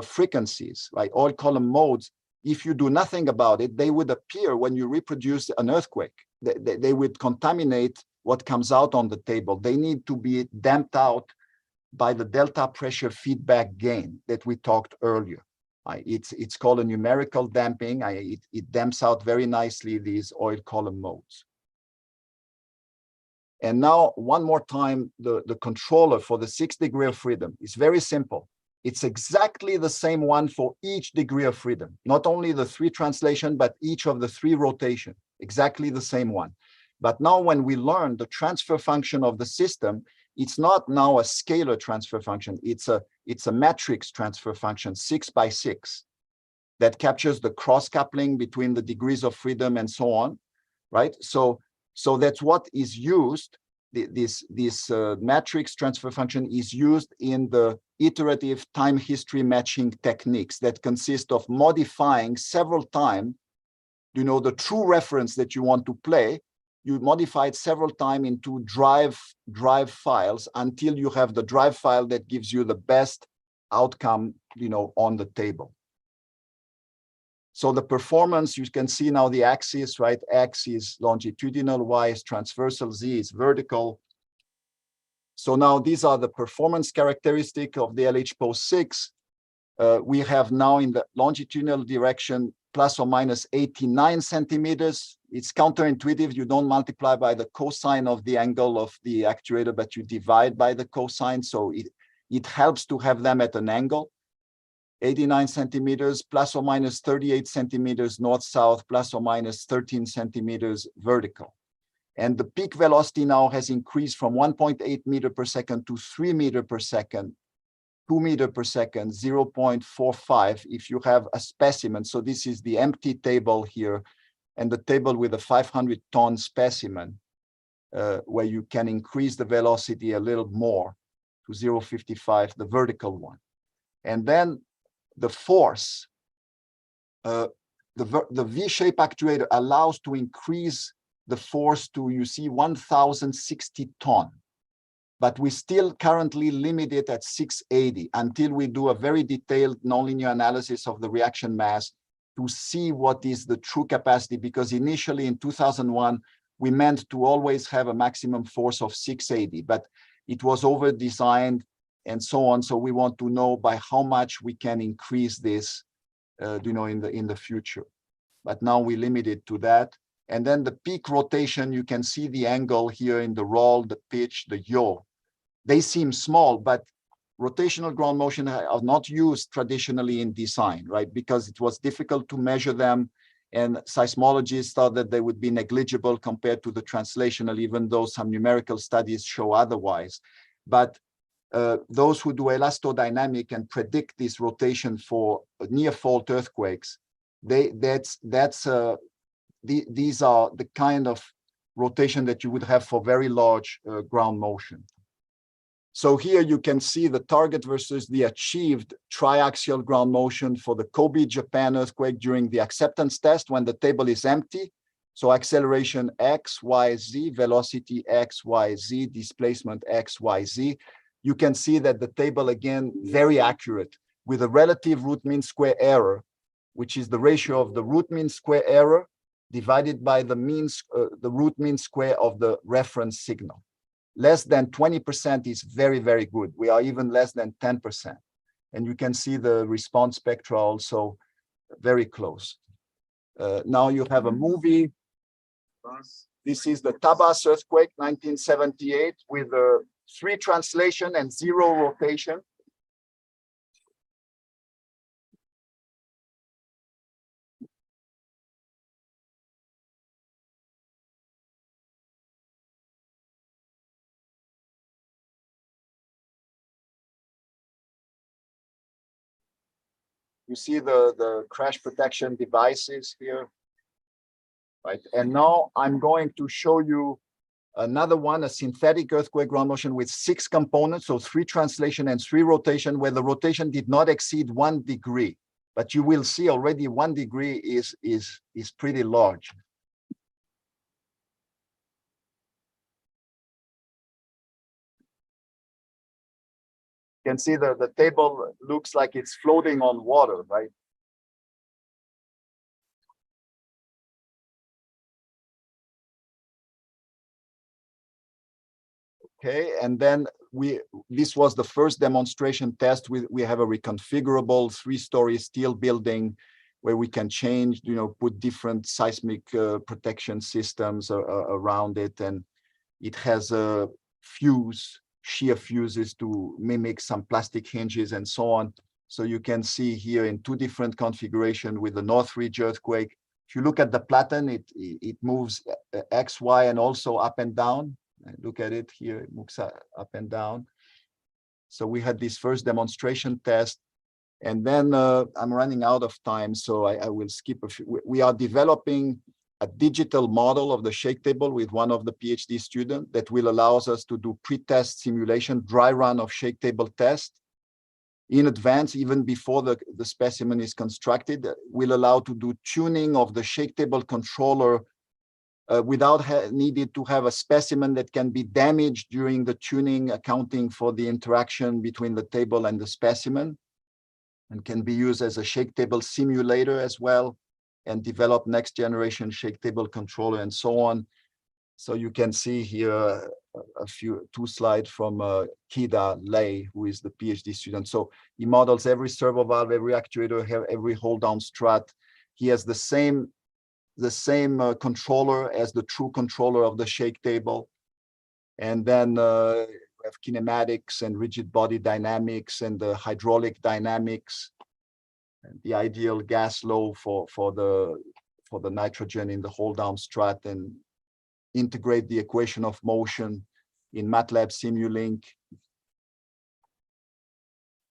frequencies, right, oil column modes, if you do nothing about it, they would appear when you reproduce an earthquake. They would contaminate what comes out on the table. They need to be damped out by the delta pressure feedback gain that we talked earlier. It's called a numerical damping. It damps out very nicely these oil column modes. And now, one more time, the controller for the 6 degree of freedom is very simple. It's exactly the same one for each degree of freedom, not only the 3 translation, but each of the 3 rotation, exactly the same one. But now when we learn the transfer function of the system, it's not now a scalar transfer function. It's a matrix transfer function, 6 by 6, that captures the cross coupling between the degrees of freedom and so on, right? So that's what is used. This matrix transfer function is used in the iterative time history matching techniques that consist of modifying several times, the true reference that you want to play. You modify it several times into drive files until you have the drive file that gives you the best outcome, on the table. So the performance, you can see now the axis, right? X is longitudinal, Y is transversal, Z is vertical. So now these are the performance characteristics of the LH-POS6. We have now in the longitudinal direction, plus or minus 89 centimeters. It's counterintuitive. You don't multiply by the cosine of the angle of the actuator, but you divide by the cosine. So it helps to have them at an angle. 89 centimeters, plus or minus 38 centimeters north-south, plus or minus 13 centimeters vertical. And the peak velocity now has increased from 1.8 meter per second to 3 meter per second, 2 meter per second, 0.45 if you have a specimen. So this is the empty table here, and the table with a 500-ton specimen, where you can increase the velocity a little more to 0.55, the vertical one. And then the force, the V-shape actuator allows to increase the force to, 1,060 ton. But we still currently limit it at 680 until we do a very detailed nonlinear analysis of the reaction mass to see what is the true capacity, because initially in 2001, we meant to always have a maximum force of 680, but it was over-designed and so on. So we want to know by how much we can increase this, in the future. But now we limit it to that. And then the peak rotation, you can see the angle here in the roll, the pitch, the yaw. They seem small, but rotational ground motion are not used traditionally in design, right? Because it was difficult to measure them, and seismologists thought that they would be negligible compared to the translational, even though some numerical studies show otherwise. But those who do elastodynamic and predict this rotation for near fault earthquakes, these are the kind of rotation that you would have for very large ground motion. So here you can see the target versus the achieved triaxial ground motion for the Kobe, Japan earthquake during the acceptance test when the table is empty. So acceleration x, y, z, velocity x, y, z, displacement x, y, z. You can see that the table, again, very accurate with a relative root mean square error, which is the ratio of the root mean square error divided by the root mean square of the reference signal. Less than 20% is very, very good. We are even less than 10%. And you can see the response spectra also very close. Now you have a movie. This is the Tabas earthquake, 1978, with 3 translation and 0 rotation. You see the crash protection devices here, right? And now I'm going to show you another one, a synthetic earthquake ground motion with 6 components, so 3 translation and 3 rotation, where the rotation did not exceed 1 degree. But you will see already 1 degree is pretty large. You can see the table looks like it's floating on water, right? Okay, and then this was the first demonstration test. We have a reconfigurable 3-story steel building where we can change, put different seismic protection systems around it, and it has a shear fuses to mimic some plastic hinges and so on. So you can see here in 2 different configurations with the Northridge earthquake. If you look at the platen, it moves X, Y, and also up and down. Look at it here, it moves up and down. So we had this first demonstration test, and then I'm running out of time, so I will skip a few. We are developing a digital model of the shake table with one of the PhD students that will allow us to do pre-test simulation, dry run of shake table test in advance, even before the specimen is constructed. Will allow to do tuning of the shake table controller without needed to have a specimen that can be damaged during the tuning, accounting for the interaction between the table and the specimen, and can be used as a shake table simulator as well, and develop next generation shake table controller and so on. So you can see here 2 slides from Kida Lei, who is the PhD student. So he models every servo valve, every actuator, every hold down strut. He has the same controller as the true controller of the shake table. And then we have kinematics and rigid body dynamics and the hydraulic dynamics, and the ideal gas flow for the nitrogen in the hold down strut, and integrate the equation of motion in MATLAB Simulink.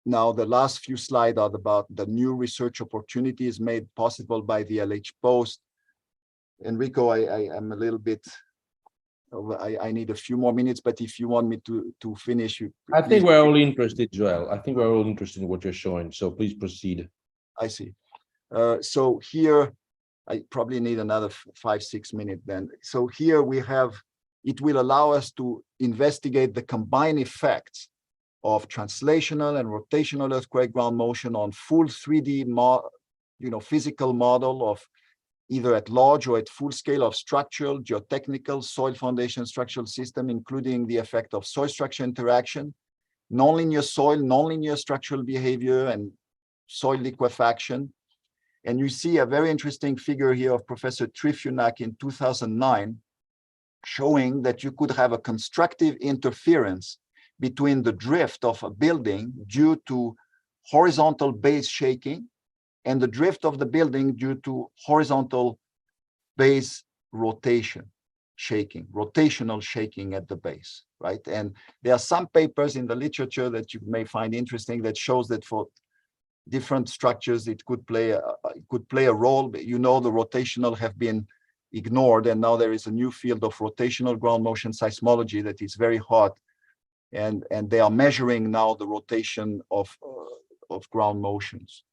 Now, the last few slides are about the new research opportunities made possible by the LH Post. Enrico, I'm a little bit, I need a few more minutes, but if you want me to finish, I think we're all interested, Joel. I think we're all interested in what you're showing, so please proceed. I see. So here, I probably need another 5-6 minutes then. So here we have, it will allow us to investigate the combined effects of translational and rotational earthquake ground motion on full 3D physical model of either at large or at full scale of structural, geotechnical, soil foundation structural system, including the effect of soil structure interaction, nonlinear soil, nonlinear structural behavior, and soil liquefaction. And you see a very interesting figure here of Professor Trifjunak in 2009, showing that you could have a constructive interference between the drift of a building due to horizontal base shaking and the drift of the building due to horizontal base rotation, shaking, rotational shaking at the base, right? And there are some papers in the literature that you may find interesting that shows that for different structures, it could play a role. But you know, the rotational have been ignored, and now there is a new field of rotational ground motion seismology that is very hot, and they are measuring now the rotation of ground motions.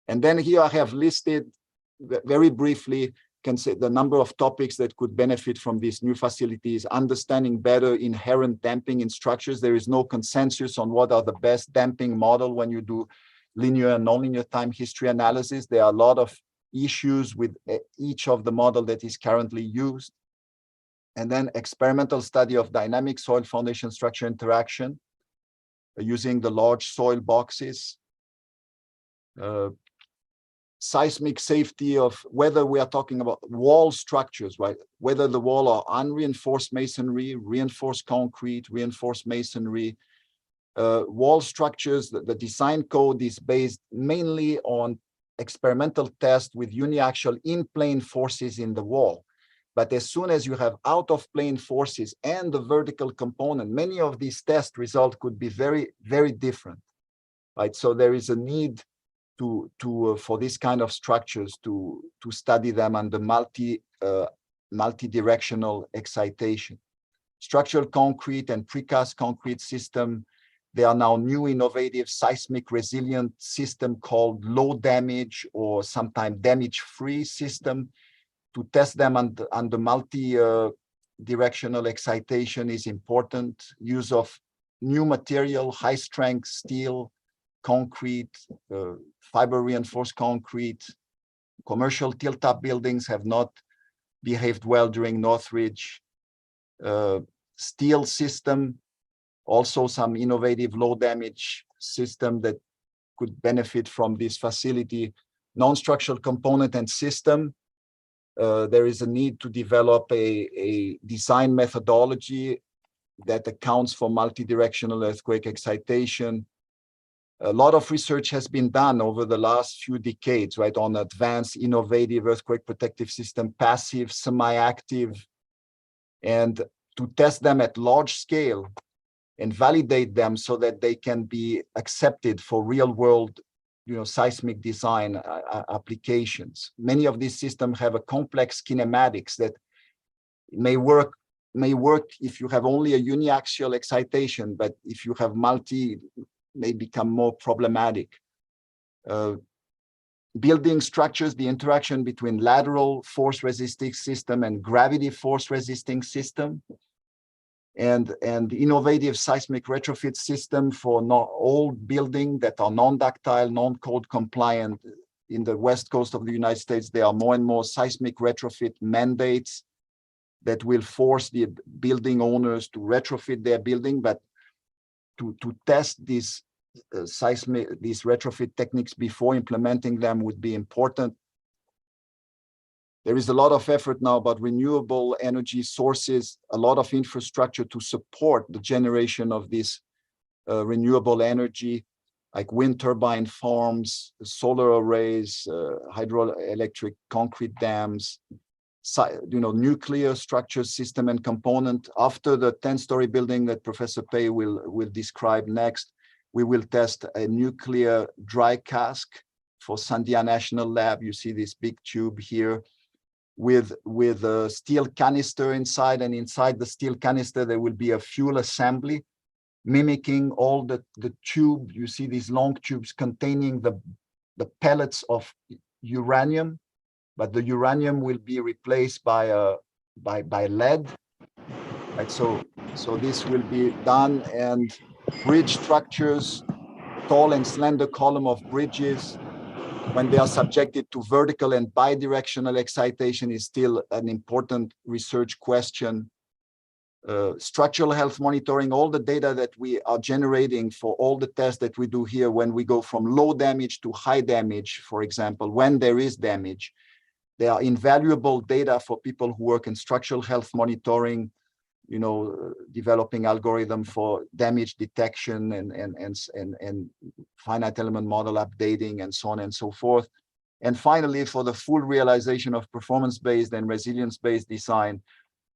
And then here I have listed very briefly, can say the number of topics that could benefit from these new facilities, understanding better inherent damping in structures. There is no consensus on what are the best damping model when you do linear and nonlinear time history analysis. There are a lot of issues with each of the model that is currently used. And then experimental study of dynamic soil foundation structure interaction using the large soil boxes. Seismic safety of whether we are talking about wall structures, right? Whether the wall are unreinforced masonry, reinforced concrete, reinforced masonry. Wall structures, the design code is based mainly on experimental tests with uniaxial in-plane forces in the wall. But as soon as you have out-of-plane forces and the vertical component, many of these test results could be very, very different, right? So there is a need for this kind of structures to study them under multi-directional excitation. Structural concrete and precast concrete system. There are now new innovative seismic resilient system called low damage or sometimes damage-free system. To test them under multi-directional excitation is important. Use of new material, high-strength steel, concrete, fiber reinforced concrete. Commercial tilt-up buildings have not behaved well during Northridge. Steel system, also some innovative low damage system that could benefit from this facility. Non-structural component and system. There is a need to develop a design methodology that accounts for multi-directional earthquake excitation. A lot of research has been done over the last few decades, right, on advanced, innovative earthquake protective system, passive, semi-active, and to test them at large scale and validate them so that they can be accepted for real-world, seismic design applications. Many of these systems have a complex kinematics that may work if you have only a uniaxial excitation, but if you have multi, may become more problematic. Building structures, the interaction between lateral force resisting system and gravity force resisting system, and innovative seismic retrofit system for old building that are non-ductile, non-code compliant. In the west coast of the United States, there are more and more seismic retrofit mandates that will force the building owners to retrofit their building, but to test these retrofit techniques before implementing them would be important. There is a lot of effort now about renewable energy sources, a lot of infrastructure to support the generation of this renewable energy, like wind turbine farms, solar arrays, hydroelectric concrete dams, nuclear structure system and component. After the 10-story building that Professor Pei will describe next, we will test a nuclear dry cask for Sandia National Lab. You see this big tube here with a steel canister inside, and inside the steel canister, there will be a fuel assembly mimicking all the tube. You see these long tubes containing the pellets of uranium, but the uranium will be replaced by lead. Right, so this will be done, and bridge structures, tall and slender column of bridges, when they are subjected to vertical and bidirectional excitation, is still an important research question. structural health monitoring, all the data that we are generating for all the tests that we do here when we go from low damage to high damage, for example, when there is damage. They are invaluable data for people who work in structural health monitoring, you know, developing algorithm for damage detection and finite element model updating and so on and so forth. And finally, for the full realization of performance-based and resilience-based design,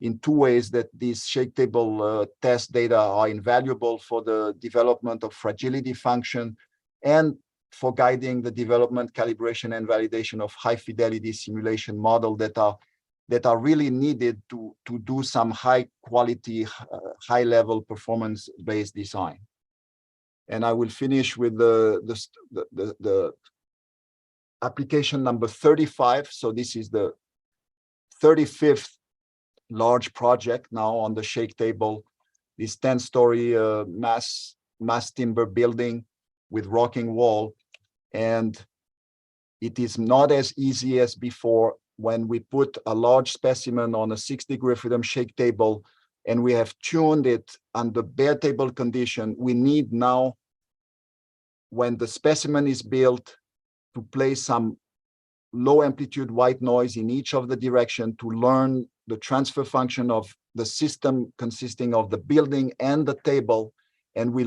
in two ways that these shake table test data are invaluable for the development of fragility function and for guiding the development, calibration, and validation of high fidelity simulation model that are really needed to do some high quality, high level performance based design. And I will finish with the application number 35. So this is the 35th large project now on the shake table, this 10-story mass timber building with rocking wall. And it is not as easy as before when we put a large specimen on a 6-degree freedom shake table and we have tuned it under bare table condition. We need now, when the specimen is built, to place some low amplitude white noise in each of the direction to learn the transfer function of the system consisting of the building and the table. And we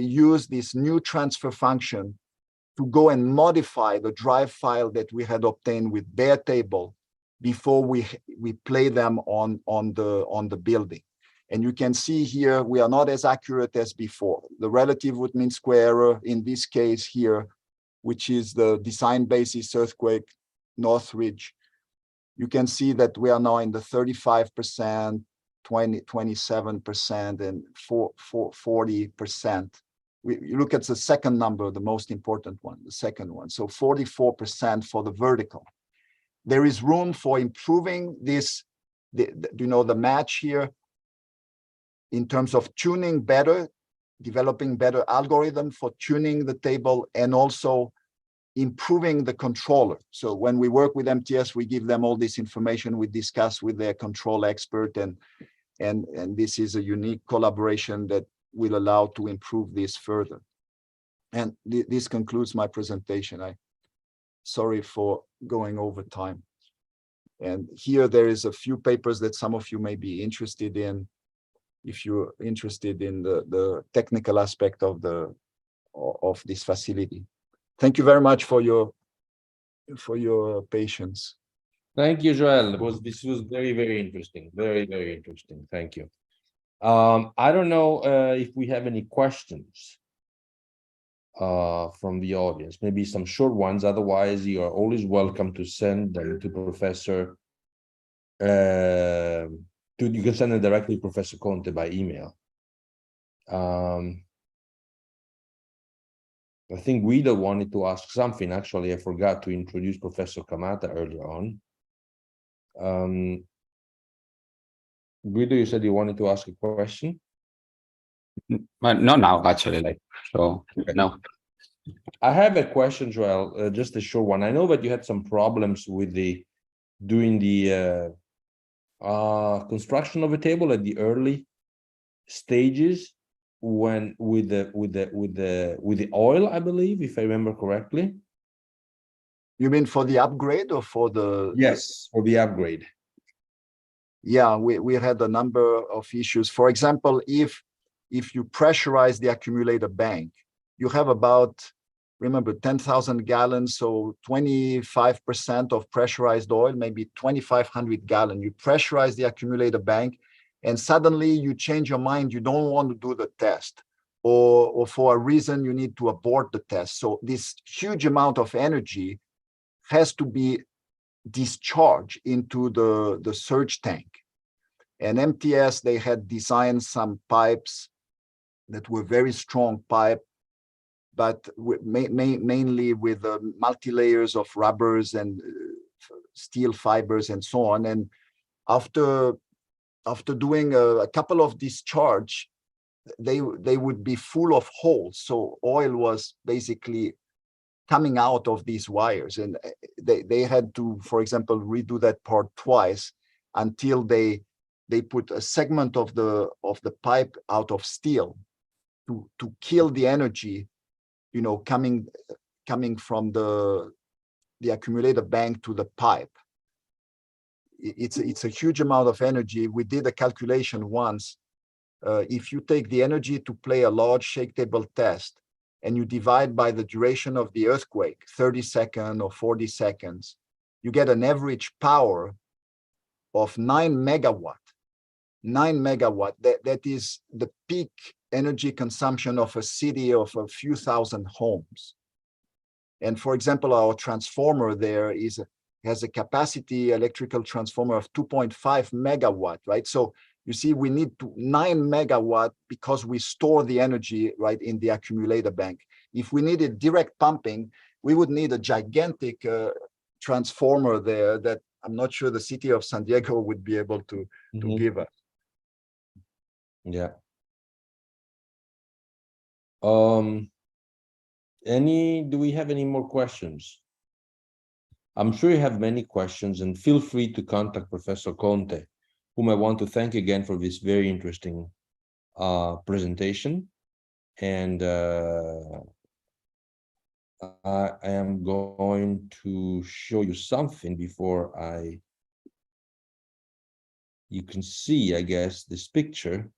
use this new transfer function to go and modify the drive file that we had obtained with bare table before we play them on the building. And you can see here, we are not as accurate as before. The relative root mean square error in this case here, which is the design basis earthquake Northridge, you can see that we are now in the 35%, 27%, and 40%. You look at the second number, the most important one, the second one. So 44% for the vertical. There is room for improving this, the match here in terms of tuning better, developing better algorithm for tuning the table, and also improving the controller. So when we work with MTS, we give them all this information, we discuss with their control expert, and this is a unique collaboration that will allow to improve this further. And this concludes my presentation. Sorry for going over time. And here there is a few papers that some of you may be interested in, if you're interested in the technical aspect of this facility. Thank you very much for your patience. Thank you, Joel. This was very, very interesting. Very, very interesting. Thank you. I don't know if we have any questions from the audience, maybe some short ones. Otherwise, you are always welcome to send them to Professor. You can send them directly to Professor Conte by email. I think Guido wanted to ask something. Actually, I forgot to introduce Professor Kamata earlier on. Guido, you said you wanted to ask a question? But not now, actually, so okay. No. I have a question, Joel, just a short one. I know that you had some problems with doing the construction of a table at the early stages when with the oil, I believe, if I remember correctly. You mean for the upgrade or for the? Yes, for the upgrade. Yeah, we had a number of issues. For example, if you pressurize the accumulator bank, you have about, remember, 10,000 gallons, so 25% of pressurized oil, maybe 2,500 gallons. You pressurize the accumulator bank, and suddenly you change your mind. You don't want to do the test, or for a reason you need to abort the test. So this huge amount of energy has to be discharged into the surge tank. And MTS, they had designed some pipes that were very strong pipe, but mainly with multi-layers of rubbers and steel fibers and so on. And after doing a couple of discharge, they would be full of holes. So oil was basically coming out of these wires, and they had to, for example, redo that part twice until they they put a segment of the pipe out of steel to kill the energy, you know, coming from the accumulator bank to the pipe. It's a huge amount of energy. We did a calculation once. If you take the energy to play a large shake table test and you divide by the duration of the earthquake, 30 seconds or 40 seconds, you get an average power of 9 megawatt. 9 megawatt, that is the peak energy consumption of a city of a few thousand homes. And for example, our transformer there has a capacity electrical transformer of 2.5 megawatt, right? So you see, we need 9 megawatt because we store the energy, right, in the accumulator bank. If we needed direct pumping, we would need a gigantic transformer there that I'm not sure the city of San Diego would be able to give us. Yeah. Do we have any more questions? I'm sure you have many questions, and feel free to contact Professor Conte, whom I want to thank again for this very interesting presentation. And I am going to show you something before you can see, I guess, this picture.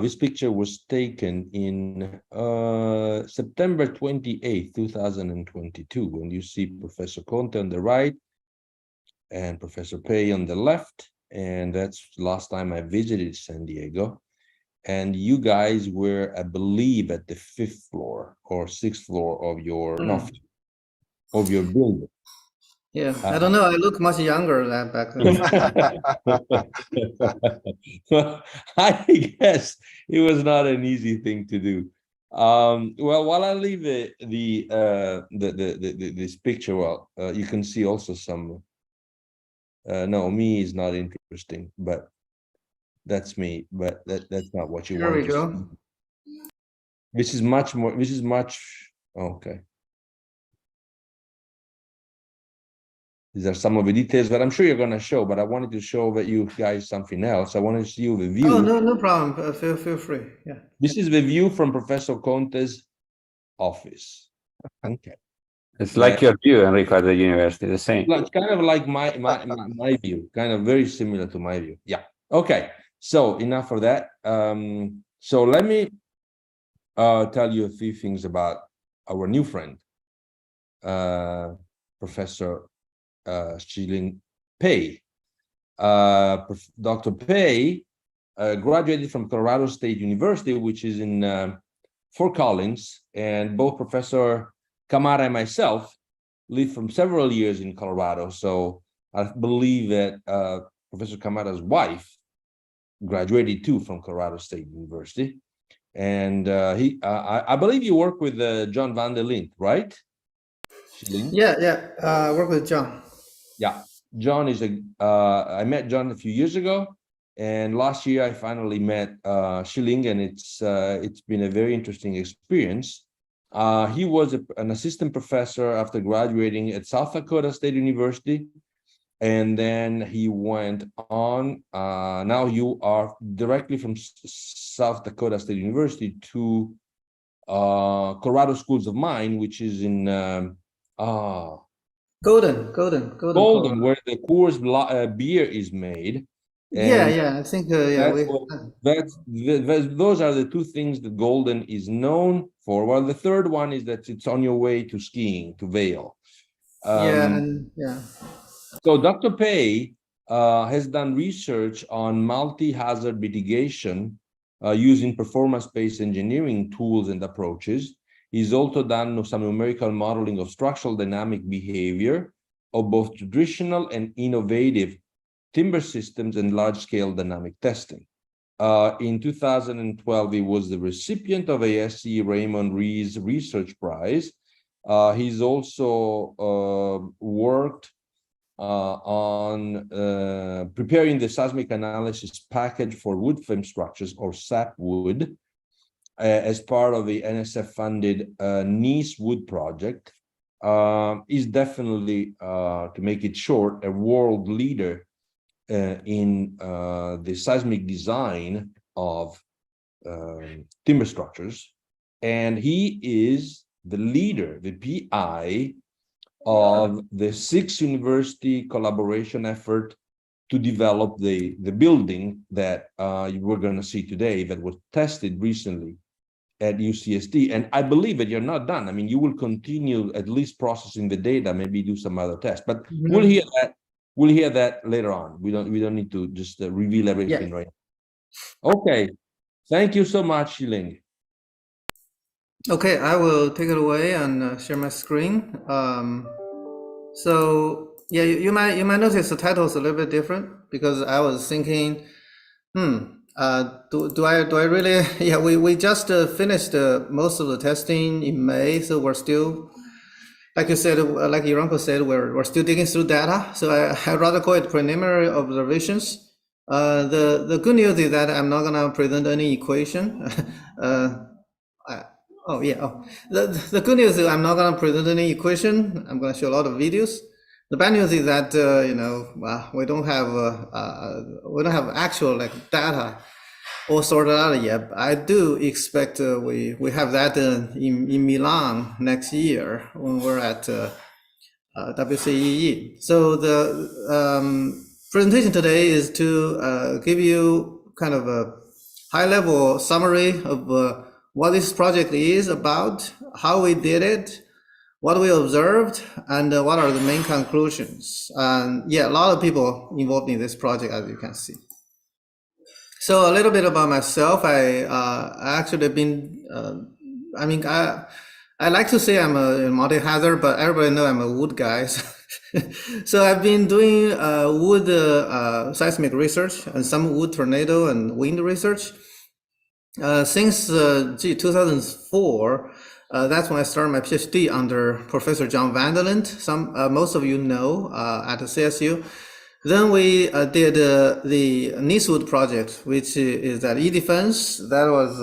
This picture was taken in September 28, 2022, and you see Professor Conte on the right and Professor Pei on the left, and that's the last time I visited San Diego. And you guys were, I believe, at the 5th floor or 6th floor of your of your building. Yeah, I don't know. I look much younger than back then. Well, I guess it was not an easy thing to do. Well, while I leave this picture, well, you can see also some. No, me is not interesting, but that's me. But that's not what you Here want we to go. see. This is much more. This is much. Okay. These are some of the details that I'm sure you're going to show, but I wanted to show that you guys something else. I wanted to see you the view. Oh, no problem. Feel free. Yeah. This is the view from Professor Conte's office. Okay. It's like your view, Enrico, at the university, the same. It's kind of like my view, kind of very similar to my view. Yeah. Okay. So enough of that. So let me tell you a few things about our new friend, Professor Shilin Pei. Dr. Pei graduated from Colorado State University, which is in Fort Collins, and both Professor Camara and myself lived from several years in Colorado. So I believe that Professor Camara's wife graduated too from Colorado State University. And I believe you work with John van der Lint, right? Shilin? Yeah. I work with John. Yeah, John is I met John a few years ago, and last year I finally met Shilin, and it's been a very interesting experience. He was an assistant professor after graduating at South Dakota State University, and then he went on. Now you are directly from South Dakota State University to Colorado Schools of Mine, which is in Golden, where the Coors beer is made. And yeah. I think those are the two things that Golden is known for. Well, the third one is that it's on your way to skiing to Vail. So Dr. Pei has done research on multi-hazard mitigation using performance-based engineering tools and approaches. He's also done some numerical modeling of structural dynamic behavior of both traditional and innovative timber systems and large-scale dynamic testing. In 2012, he was the recipient of ASC Raymond Rees Research Prize. He's also worked on preparing the seismic analysis package for wood frame structures, or SAP-Wood, as part of the NSF-funded Nice Wood project. Is definitely, to make it short, a world leader in the seismic design of timber structures, and he is the leader, the PI of the 6 university collaboration effort to develop the building that we're going to see today, that was tested recently at UCSD. And I believe that you're not done. I mean, you will continue at least processing the data, maybe do some other tests, but we'll hear that. We'll hear that later on. We don't need to just reveal everything right now. Okay, thank you so much, Yiling. Okay, I will take it away and share my screen. So yeah, you might notice the title is a little bit different because I was thinking, do I really? Yeah, we just finished most of the testing in May, so we're still, like you said, like Iranko said, we're still digging through data. So I'd rather call it preliminary observations. The good news is that I'm not gonna present any equation. The good news is I'm not gonna present any equation. I'm gonna show a lot of videos. The bad news is that we don't have actual like data all sorted out yet. I do expect we have that in Milan next year when we're at WCEE. So the presentation today is to give you kind of a high-level summary of what this project is about, how we did it, what we observed, and what are the main conclusions. And yeah, a lot of people involved in this project, as you can see. So a little bit about myself. I actually been, I like to say I'm a multi-hazard, but everybody knows I'm a wood guy. So I've been doing wood seismic research and some wood tornado and wind research since 2004. That's when I started my PhD under Professor John Vanderland. Most of you know at the CSU. Then we did the Nicewood project, which is at E-Defense. That was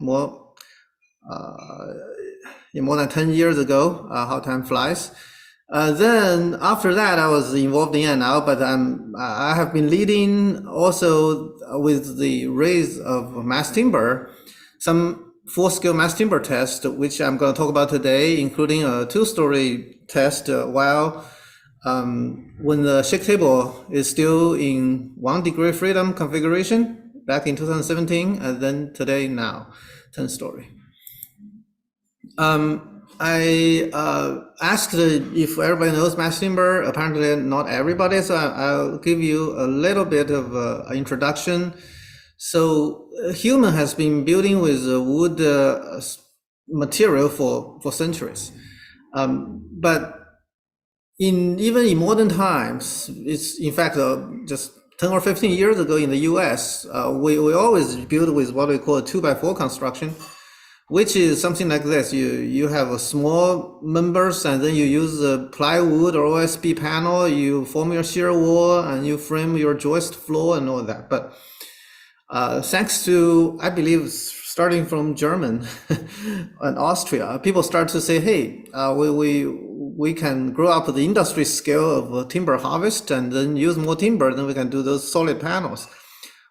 more than 10 years ago. How time flies. Then after that, I was involved in NL, but I have been leading also with the raise of mass timber, some full-scale mass timber test, which I'm going to talk about today, including a 2-story test while when the shake table is still in 1 degree freedom configuration back in 2017, and then today now 10-story. I asked if everybody knows mass timber. Apparently not everybody, so I'll give you a little bit of an introduction. So human has been building with wood material for centuries, but even in modern times, it's in fact just 10 or 15 years ago in the US, we always build with what we call a 2x4 construction, which is something like this. You have a small members, and then you use a plywood or OSB panel, you form your shear wall, and you frame your joist floor and all that. But thanks to, I believe, starting from German and Austria, people start to say, hey, we can grow up the industry scale of timber harvest and then use more timber, then we can do those solid panels.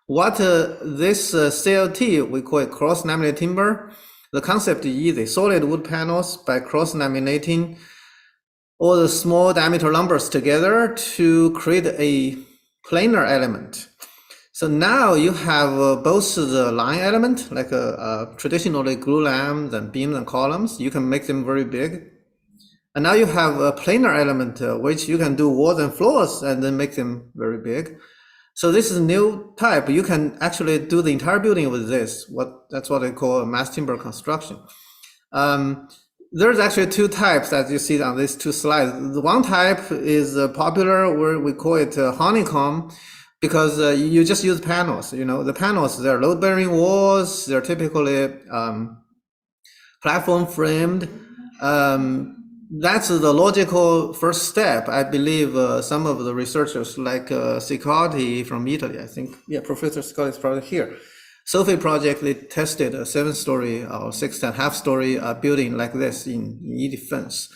What this CLT, we call it cross-laminated timber. The concept is easy: solid wood panels by cross-laminating all the small diameter lumbers together to create a planar element. So now you have both the line element, like traditionally glue lambs and beams and columns. You can make them very big. And now you have a planar element, which you can do walls and floors and then make them very big. So this is a new type. You can actually do the entire building with this. That's what they call a mass timber construction. There's actually 2 types that you see on these 2 slides. The one type is popular, where we call it honeycomb, because you just use panels. You know, the panels, they're load-bearing walls. They're typically platform framed. That's the logical first step. I believe some of the researchers like Siccardi from Italy, I think, yeah, Professor Siccardi is probably here. Sophie project, they tested a 7-story or 6.5-story building like this in E-Defense.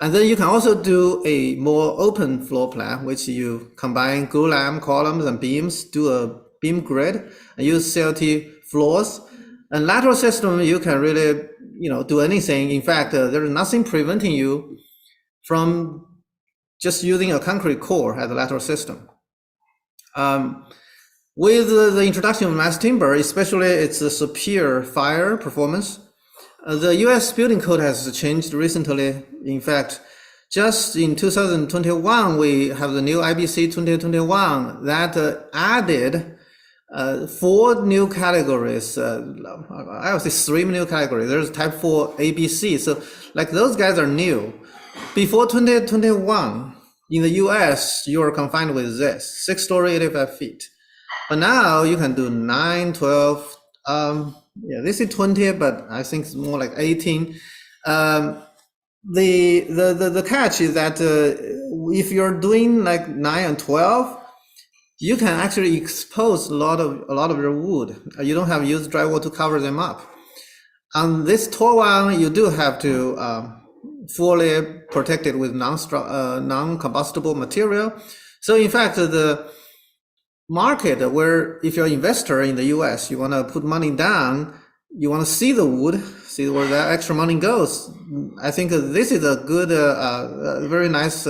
And then you can also do a more open floor plan, which you combine glulam columns and beams, do a beam grid, and use CLT floors. And lateral system, you can really, do anything. In fact, there is nothing preventing you from just using a concrete core as a lateral system. With the introduction of mass timber, especially its superior fire performance, the US building code has changed recently. In fact, just in 2021, we have the new IBC 2021 that added 4 new categories. I would say 3 new categories. There's type 4 ABC. So like those guys are new. Before 2021, in the US, you are confined with this 6-story, 85 feet. But now you can do 9, 12, this is 20, but I think it's more like 18. The catch is that if you're doing like 9 and 12, you can actually expose a lot of your wood. You don't have used drywall to cover them up. On this tall one, you do have to fully protect it with non-combustible material. So in fact, the market where if you're an investor in the US, you want to put money down, you want to see the wood, see where that extra money goes. I think this is a good, very nice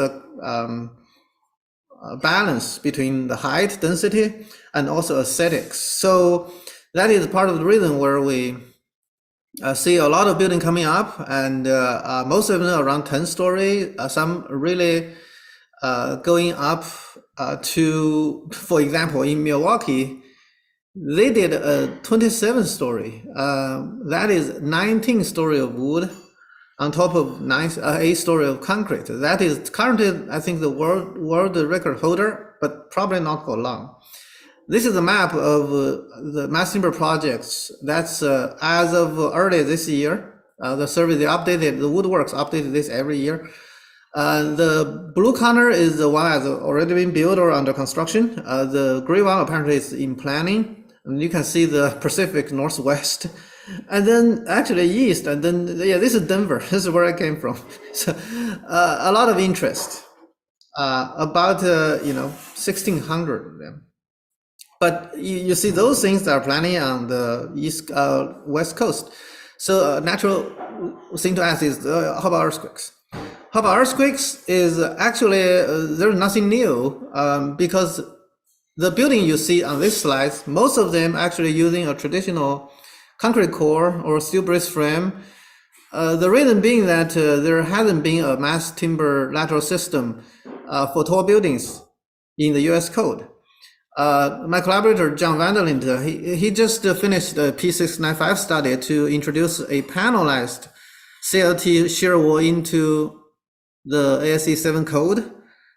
balance between the height, density, and also aesthetics. So that is part of the reason where we see a lot of building coming up, and most of them around 10-story, some really going up to, for example, in Milwaukee, they did a 27-story. That is 19-story of wood on top of 8-story of concrete. That is currently, I think, the world record holder, but probably not for long. This is a map of the mass timber projects. That's as of early this year. The survey, they updated, the Woodworks updated this every year. The blue corner is the one that's already been built or under construction. The gray one apparently is in planning. And you can see the Pacific Northwest. And then actually east, and then, this is Denver. This is where I came from. So a lot of interest, about, 1,600 of them. But you see those things that are planning on the west coast. So a natural thing to ask is, how about earthquakes? How about earthquakes is actually, there's nothing new, because the building you see on this slide, most of them actually using a traditional concrete core or steel brace frame. The reason being that there hasn't been a mass timber lateral system for tall buildings in the US code. My collaborator, John Vanderlint, he just finished a P695 study to introduce a panelized CLT shear wall into the ASC 7 code,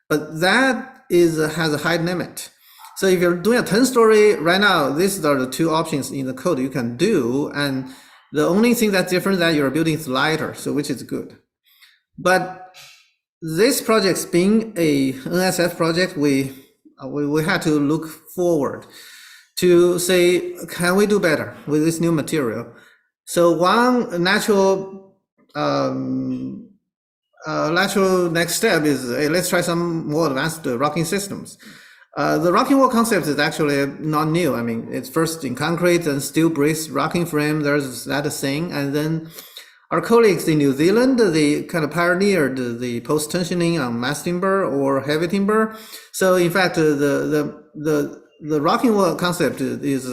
but that has a height limit. So if you're doing a 10-story right now, these are the 2 options in the code you can do, and the only thing that's different is that your building is lighter, so which is good. But this project being a NSF project, we had to look forward to say, can we do better with this new material? So one natural next step is let's try some more advanced rocking systems. The rocking wall concept is actually not new. I mean, it's first in concrete and steel brace rocking frame. There's that thing, and then our colleagues in New Zealand, they kind of pioneered the post-tensioning on mass timber or heavy timber. So in fact, the rocking wall concept is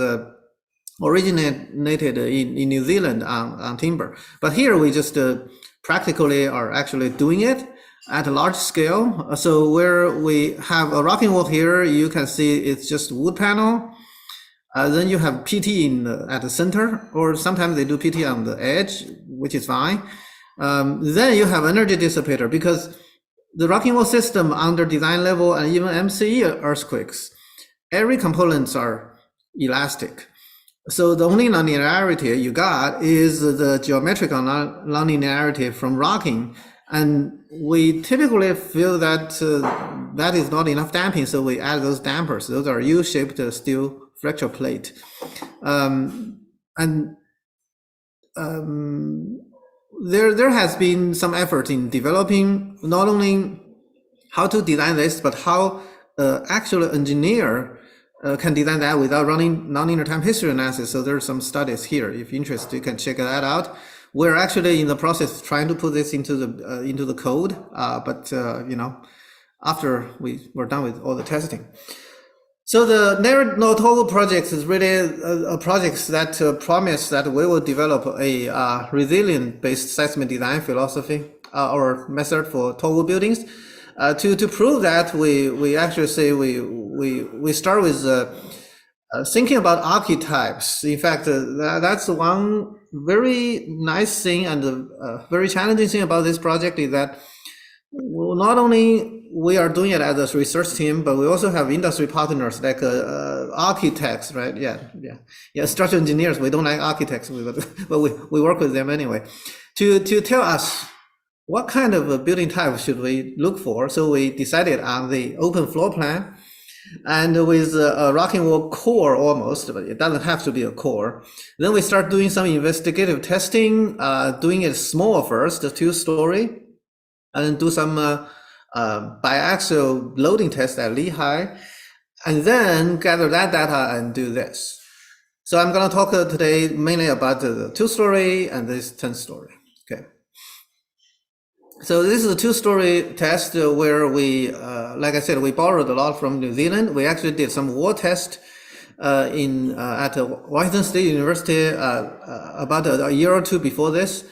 originated in New Zealand on timber. But here we just practically are actually doing it at a large scale. So where we have a rocking wall here, you can see it's just wood panel. Then you have PT at the center, or sometimes they do PT on the edge, which is fine. Then you have energy dissipator, because the rocking wall system under design level and even MCE earthquakes, every components are elastic. So the only nonlinearity you got is the geometrical nonlinearity from rocking. And we typically feel that that is not enough damping, so we add those dampers. Those are U-shaped steel fracture plate. there has been some effort in developing not only how to design this, but how actual engineer can design that without running nonlinear time history analysis. So there are some studies here. If you're interested, you can check that out. We're actually in the process trying to put this into the code, but you know, after we're done with all the testing. So the NHERI Total project is really a project that promise that we will develop a resilient-based seismic design philosophy or method for total buildings. To prove that, we actually say we start with thinking about archetypes. In fact, that's one very nice thing and very challenging thing about this project is that not only we are doing it as a research team, but we also have industry partners like architects, right? Yeah. Structural engineers. We don't like architects, but we work with them anyway to tell us what kind of building type should we look for. So we decided on the open floor plan, and with a rocking wall core almost, but it doesn't have to be a core. Then we start doing some investigative testing, doing it small first, 2-story, and do some biaxial loading test at Lehigh, and then gather that data and do this. So I'm going to talk today mainly about the 2-story and this 10-story. Okay. So this is a 2-story test where we, like I said, we borrowed a lot from New Zealand. We actually did some wall test at Washington State University about a year or two before this.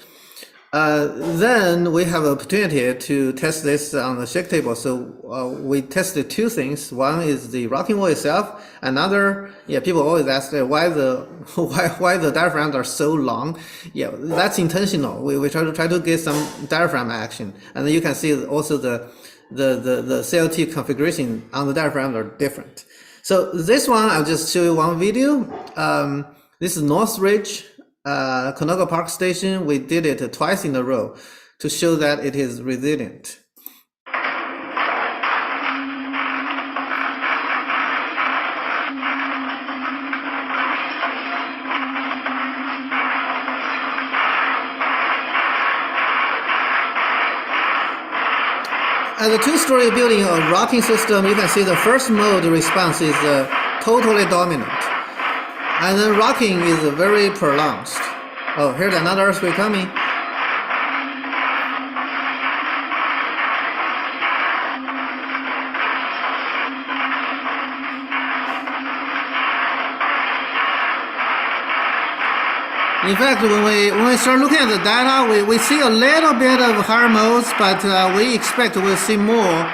Then we have an opportunity to test this on the shake table. So we tested 2 things. One is the rocking wall itself. Another, people always ask why the diaphragms are so long. Yeah, that's intentional. We try to get some diaphragm action, and then you can see also the CLT configuration on the diaphragm are different. So this one, I'll just show you one video. This is North Ridge. Conoco Park Station, we did it twice in a row to show that it is resilient. As a 2-story building, a rocking system, you can see the first mode response is totally dominant. And then rocking is very prolonged. Oh, here's another earthquake coming. In fact, when we start looking at the data, we see a little bit of higher modes, but we expect we'll see more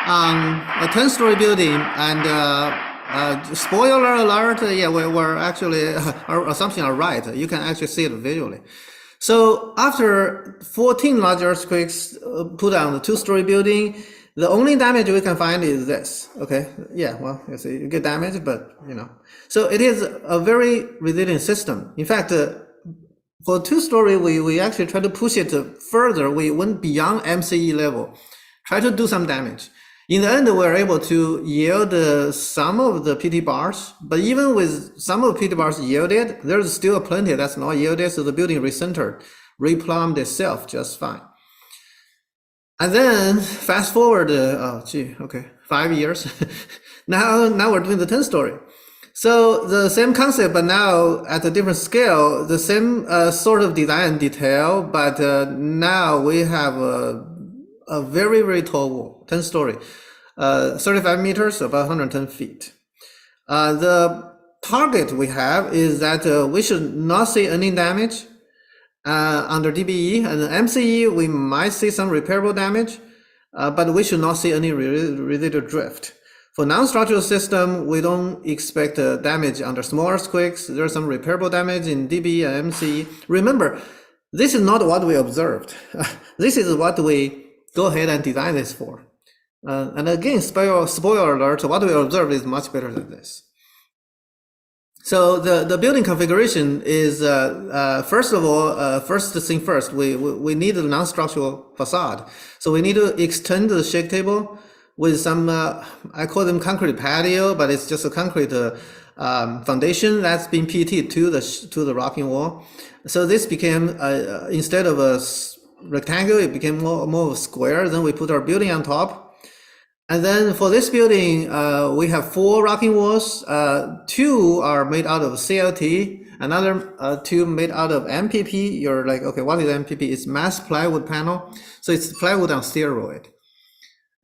on a 10-story building. And spoiler alert, we're actually, our assumptions are right. You can actually see it visually. So after 14 large earthquakes put on the 2-story building, the only damage we can find is this. Okay, well, you get damage, but you know. So it is a very resilient system. In fact, for 2-story, we actually try to push it further. We went beyond MCE level, try to do some damage. In the end, we were able to yield some of the PT bars, but even with some of the PT bars yielded, there's still plenty that's not yielded, so the building recentered, replumbed itself just fine. And then fast forward, 5 years. now we're doing the 10-story. So the same concept, but now at a different scale, the same sort of design detail, but now we have a very, very tall wall, 10-story, 35 meters, about 110 feet. The target we have is that we should not see any damage under DBE, and MCE, we might see some repairable damage, but we should not see any residual drift. For non-structural system, we don't expect damage under small earthquakes. There's some repairable damage in DBE and MCE. Remember, this is not what we observed. This is what we go ahead and design this for. And again, spoiler alert, what we observe is much better than this. So the building configuration is, first of all, first thing first, we need a non-structural facade. So we need to extend the shake table with some, I call them concrete patio, but it's just a concrete foundation that's been PT'd to the rocking wall. So this became instead of a rectangle, it became more of a square. Then we put our building on top. And then for this building, we have 4 rocking walls. 2 are made out of CLT, another 2 made out of MPP. You're like, okay, what is MPP? It's mass plywood panel. So it's plywood on steroid.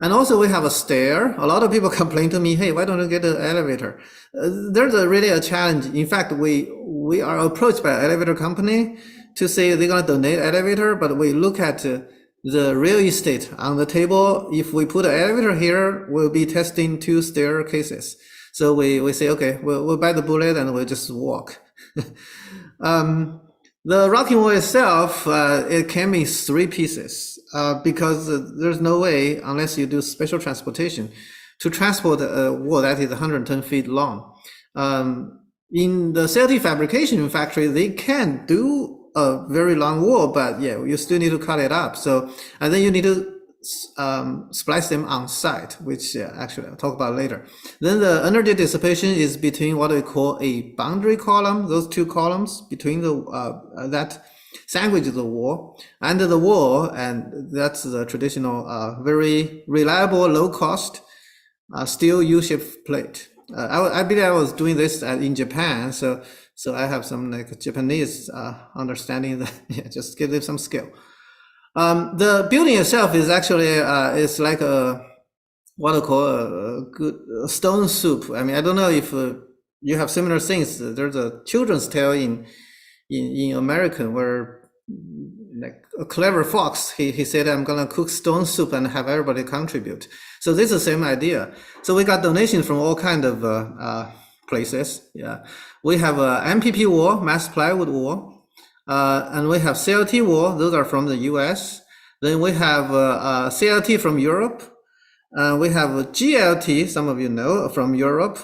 And also we have a stair. A lot of people complain to me, hey, why don't you get an elevator? There's really a challenge. In fact, we are approached by an elevator company to say they're going to donate elevator, but we look at the real estate on the table. If we put an elevator here, we'll be testing 2 staircases. So we say, okay, we'll bite the bullet and we'll just walk. The rocking wall itself, it came in 3 pieces because there's no way, unless you do special transportation, to transport a wall that is 110 feet long. In the CLT fabrication factory, they can do a very long wall, but yeah, you still need to cut it up. So, and then you need to splice them on site, which actually I'll talk about later. Then the energy dissipation is between what we call a boundary column, those 2 columns between the that sandwich the wall and the wall, and that's the traditional, very reliable, low cost steel U-shaped plate. I believe I was doing this in Japan, so I have some like Japanese understanding that just give them some skill. The building itself is actually is like what I call a good stone soup. I mean, I don't know if you have similar things. There's a children's tale in American where like a clever fox, he said, I'm gonna cook stone soup and have everybody contribute. So this is the same idea. So we got donations from all kind of places. Yeah, we have a MPP wall, mass plywood wall. And we have CLT wall, those are from the US. Then we have CLT from Europe. We have GLT, some of you know, from Europe.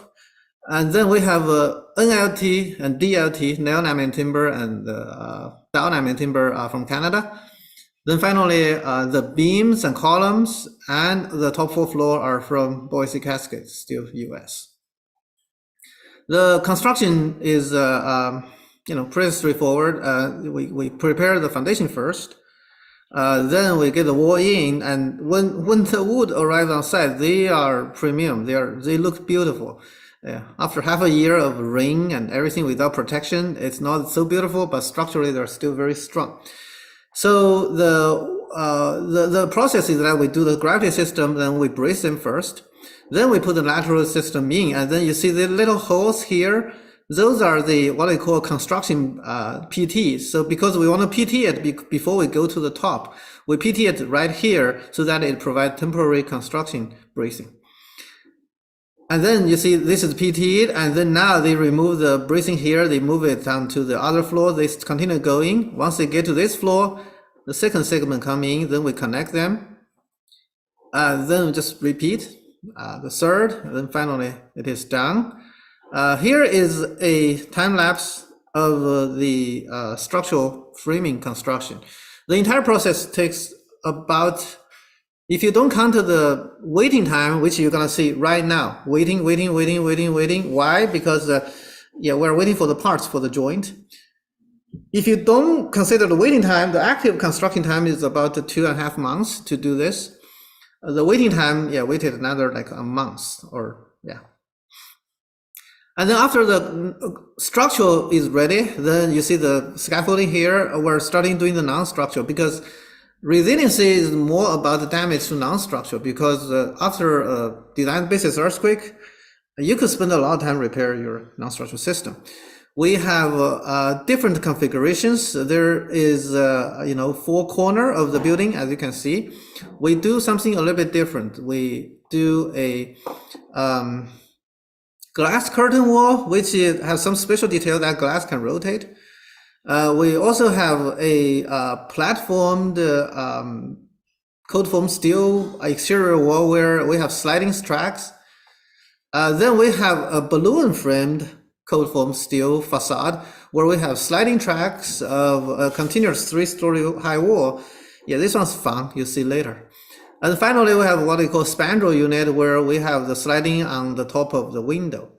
And then we have NLT and DLT, nail laminate timber and down laminate timber from Canada. Then finally, the beams and columns and the top 4 floor are from Boise Cascade, still US. The construction is pretty straightforward. We prepare the foundation first. Then we get the wall in, and when the wood arrives on site, they are premium. They look beautiful. After half a year of rain and everything without protection, it's not so beautiful, but structurally they're still very strong. So the process is that we do the gravity system, then we brace them first. Then we put the lateral system in, and then you see the little holes here. Those are the what I call construction PTs. So because we want to PT it before we go to the top, we PT it right here so that it provides temporary construction bracing. And then you see this is PT'd, and then now they remove the bracing here, they move it down to the other floor, they continue going. Once they get to this floor, the second segment come in, then we connect them. Then we just repeat the third, and then finally it is done. Here is a time lapse of the structural framing construction. The entire process takes about, if you don't count the waiting time, which you're gonna see right now, waiting. Why? Because we're waiting for the parts for the joint. If you don't consider the waiting time, the active construction time is about 2.5 months to do this. The waiting time, waited another like a month or And then after the structure is ready, then you see the scaffolding here. We're starting doing the non-structural because resiliency is more about the damage to non-structural, because after a design basis earthquake, you could spend a lot of time repair your non-structural system. We have different configurations. There is, 4 corners of the building, as you can see. We do something a little bit different. We do a glass curtain wall, which has some special detail that glass can rotate. We also have a platformed cold form steel exterior wall where we have sliding tracks. Then we have a balloon framed cold form steel facade where we have sliding tracks of a continuous 3-story high wall. This one's fun, you'll see later. And finally, we have what we call spandrel unit, where we have the sliding on the top of the window.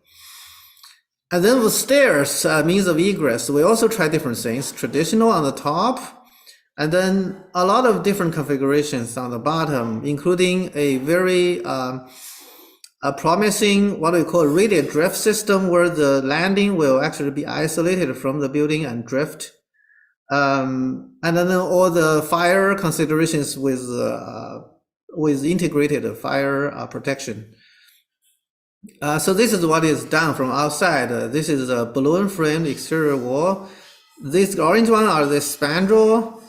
And then with stairs, means of egress, we also try different things. Traditional on the top, and then a lot of different configurations on the bottom, including a very a promising what we call radial drift system, where the landing will actually be isolated from the building and drift. And then all the fire considerations with integrated fire protection. So this is what is done from outside. This is a balloon framed exterior wall. This orange one are the spandrel.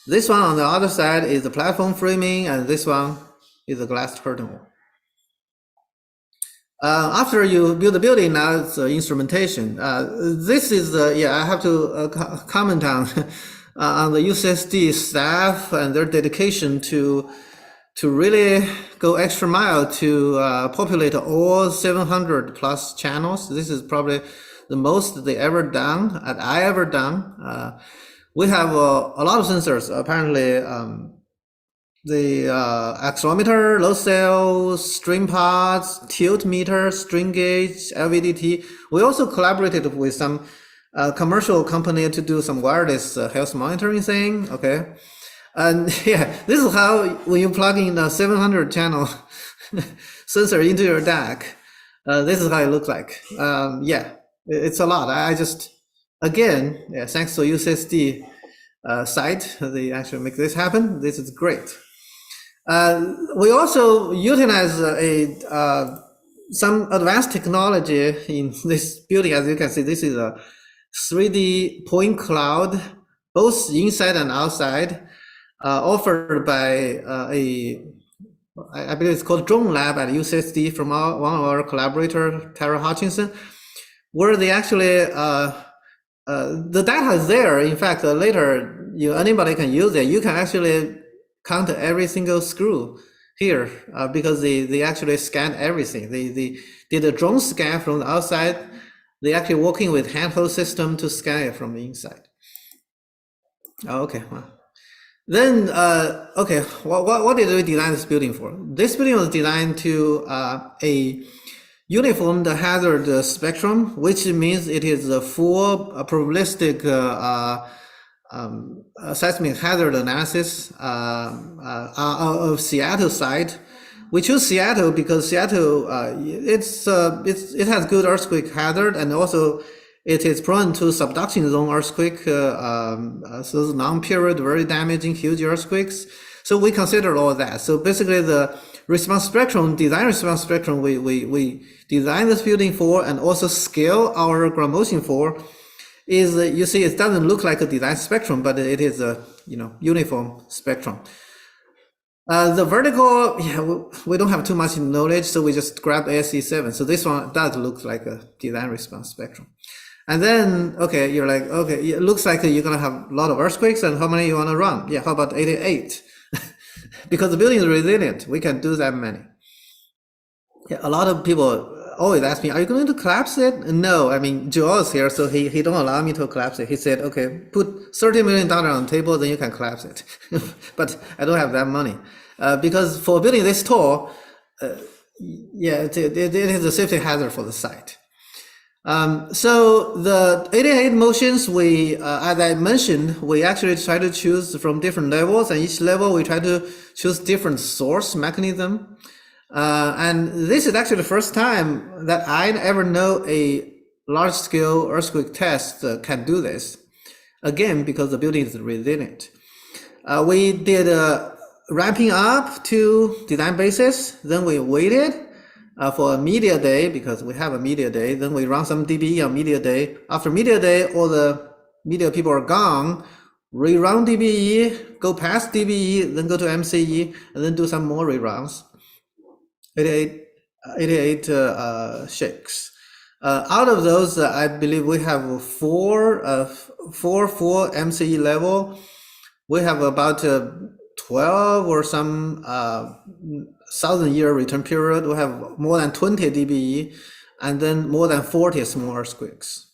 This one on the other side is the platform framing, and this one is the glass curtain wall. After you build the building, now it's instrumentation. This is I have to comment on the UCSD staff and their dedication to really go extra mile to populate all 700 plus channels. This is probably the most they ever done, and I ever done. We have a lot of sensors. Apparently, the accelerometer, load cells, string pods, tilt meter, string gauge, LVDT. We also collaborated with some commercial company to do some wireless health monitoring thing. Okay. And yeah, this is how when you plug in a 700 channel sensor into your DAC, this is how it looks like. Yeah, it's a lot. I just, again, yeah, thanks to UCSD site, they actually make this happen. This is great. We also utilize some advanced technology in this building. As you can see, this is a 3D point cloud, both inside and outside. Offered by I believe it's called Drone Lab at UCSD from one of our collaborator, Tara Hutchinson, where they actually, the data is there. In fact, later, anybody can use it. You can actually count every single screw here because they actually scan everything. They did a drone scan from the outside. They actually working with handheld system to scan it from the inside. Okay, well. Then, okay, what did we design this building for? This building was designed to a uniform hazard spectrum, which means it is a full probabilistic seismic hazard analysis of Seattle site. We choose Seattle because Seattle it has good earthquake hazard, and also it is prone to subduction zone earthquake, so non-period, very damaging, huge earthquakes. So we consider all that. So basically the response spectrum, design response spectrum, we design this building for and also scale our ground motion for is, you see, it doesn't look like a design spectrum, but it is a, uniform spectrum. The vertical, we don't have too much knowledge, so we just grab ASC7. So this one does look like a design response spectrum. And then, okay, you're like, okay, it looks like you're going to have a lot of earthquakes, and how many you want to run? Yeah, how about 88? Because the building is resilient, we can do that many. Yeah, a lot of people always ask me, are you going to collapse it? No, I mean, Joel is here, so he don't allow me to collapse it. He said, okay, put $30 million on the table, then you can collapse it. But I don't have that money. Because for a building this tall, it is a safety hazard for the site. So the 88 motions, we, as I mentioned, we actually try to choose from different levels, and each level we try to choose different source mechanism. And this is actually the first time that I ever know a large-scale earthquake test can do this. Again, because the building is resilient. We did ramping up to design basis, then we waited for a media day, because we have a media day, then we run some DBE on media day. After media day, all the media people are gone, rerun DBE, go past DBE, then go to MCE, and then do some more reruns. 88 shakes. Out of those, I believe we have four MCE level. We have about 12 or some 1,000-year return period. We have more than 20 DBE, and then more than 40 small earthquakes.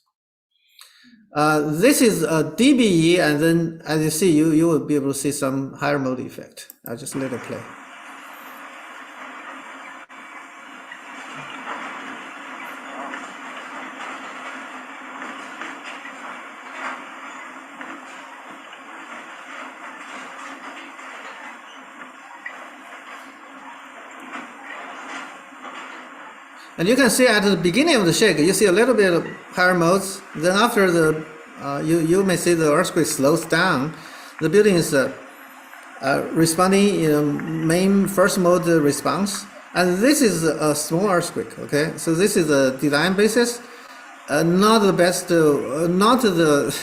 This is a DBE, and then as you see, you will be able to see some higher mode effect. I'll just let it play. And you can see at the beginning of the shake, you see a little bit of higher modes. Then after the, you may see the earthquake slows down. The building is responding in main first mode response. And this is a small earthquake, okay? So this is a design basis, not the best, not the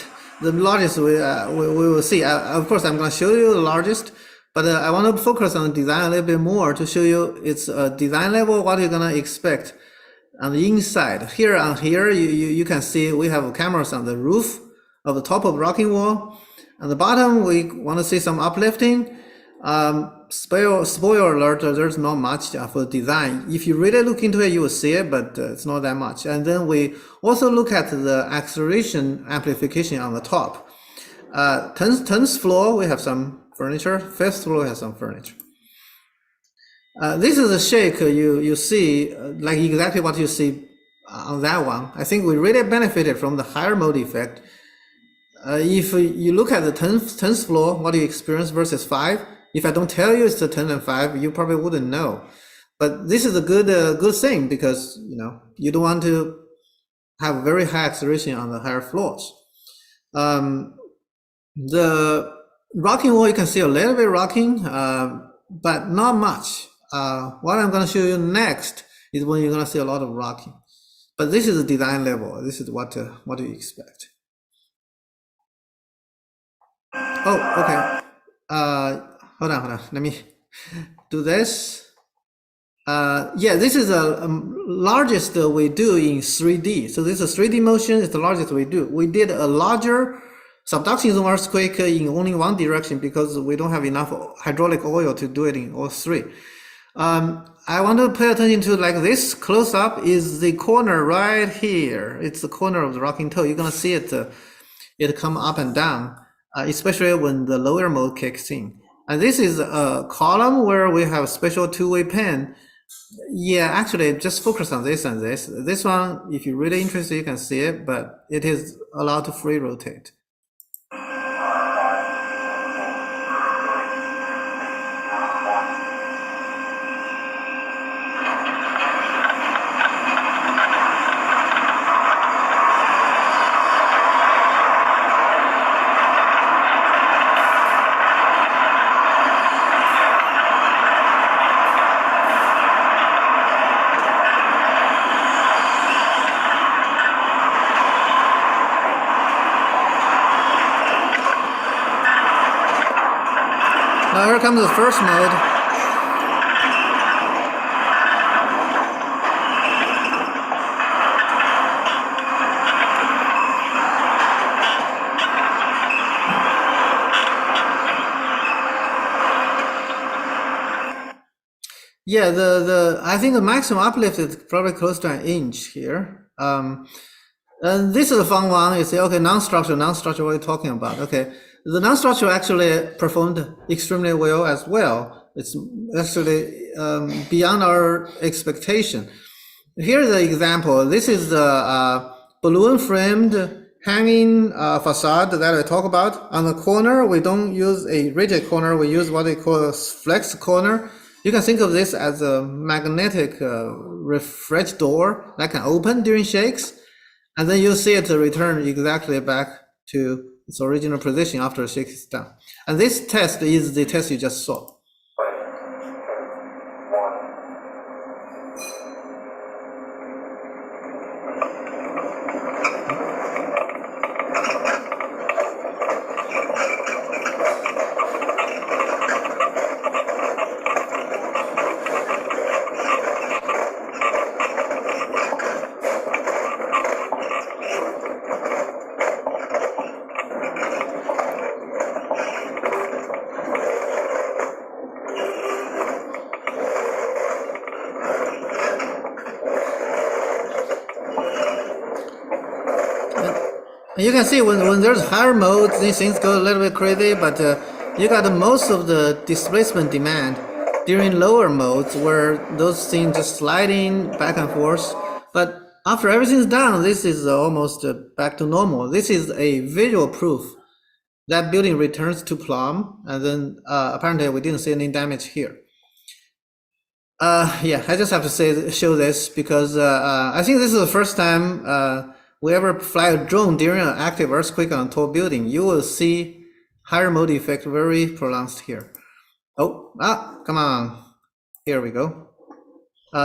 largest we will see. Of course, I'm going to show you the largest, but I want to focus on design a little bit more to show you it's a design level, what you're going to expect on the inside. Here, you can see we have cameras on the roof of the top of rocking wall. On the bottom, we want to see some uplifting. Spoiler alert, there's not much for design. If you really look into it, you will see it, but it's not that much. And then we also look at the acceleration amplification on the top. 10th floor, we have some furniture. 5th floor has some furniture. This is a shake you see, like exactly what you see on that one. I think we really benefited from the higher mode effect. If you look at the 10th floor, what you experience versus 5, if I don't tell you it's the 10 and 5, you probably wouldn't know. But this is a good thing because you don't want to have very high acceleration on the higher floors. The rocking wall, you can see a little bit rocking, but not much. What I'm going to show you next is when you're going to see a lot of rocking. But this is the design level. This is what you expect. Oh, okay. Hold on. Let me do this. Yeah, this is the largest we do in 3D. So this is a 3D motion. It's the largest we do. We did a larger subduction zone earthquake in only one direction because we don't have enough hydraulic oil to do it in all three. I want to pay attention to like this close up is the corner right here. It's the corner of the rocking toe. You're gonna see it come up and down, especially when the lower mode kicks in. And this is a column where we have special two-way pen. Yeah, actually just focus on this and this. This one, if you're really interested, you can see it, but it is allowed to free rotate. Now here comes the first mode. Yeah, I think the maximum uplift is probably close to 1 inch here. And this is a fun one. You say, okay, non-structural, what are you talking about? Okay. The non-structural actually performed extremely well as well. It's actually beyond our expectation. Here's the example. This is the balloon framed hanging facade that I talk about. On the corner, we don't use a rigid corner. We use what they call a flex corner. You can think of this as a magnetic refresh door that can open during shakes. And then you'll see it return exactly back to its original position after a shake is done. And this test is the test you just saw. You can see when there's higher modes, these things go a little bit crazy, but you got most of the displacement demand during lower modes where those things just sliding back and forth. But after everything's done, this is almost back to normal. This is a visual proof that building returns to plumb, and then apparently we didn't see any damage here. Yeah, I just have to show this because I think this is the first time we ever fly a drone during an active earthquake on a tall building. You will see higher mode effect very pronounced here. Oh, come on. Here we go.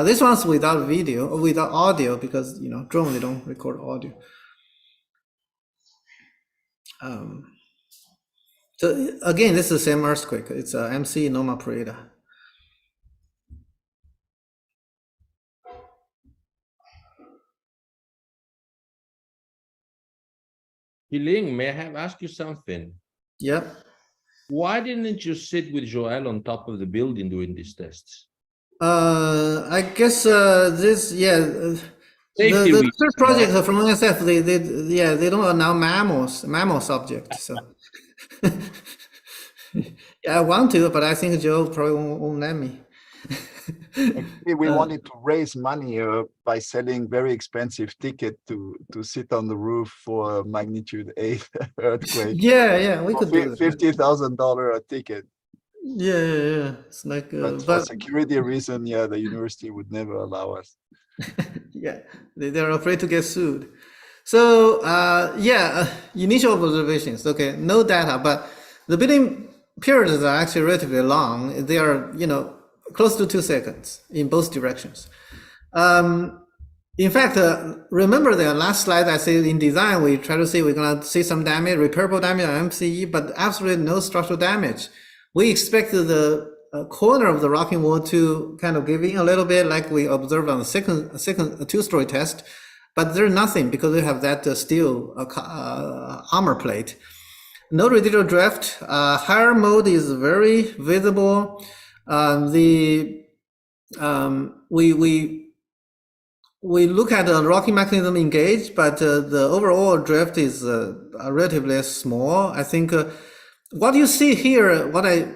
This one's without video, without audio, because drone, they don't record audio. So again, this is the same earthquake. It's MC Noma Parida. Yiling, may I have asked you something? Yep. Why didn't you sit with Joel on top of the building doing these tests? I guess this, yeah. Safety The reasons, research project from NSF, they don't allow mammal subjects. So yeah, I want to, but I think Joe probably won't let me. Actually, we wanted to raise money by selling very expensive ticket to sit on the roof for a magnitude 8 earthquake. Yeah, we could do that. $50,000 a ticket. Yeah. It's like, But for security reason, yeah, the university would never allow us. yeah, they're afraid to get sued. So initial observations. Okay, no data, but the building periods are actually relatively long. They are close to 2 seconds in both directions. In fact, remember the last slide I said in design, we try to see we're gonna see some damage, repairable damage on MCE, but absolutely no structural damage. We expected the corner of the rocking wall to kind of give in a little bit, like we observed on the second 2-story test, but there's nothing because we have that steel armor plate. No residual drift. Higher mode is very visible. We look at the rocking mechanism engaged, but the overall drift is relatively small. I think what you see here, what I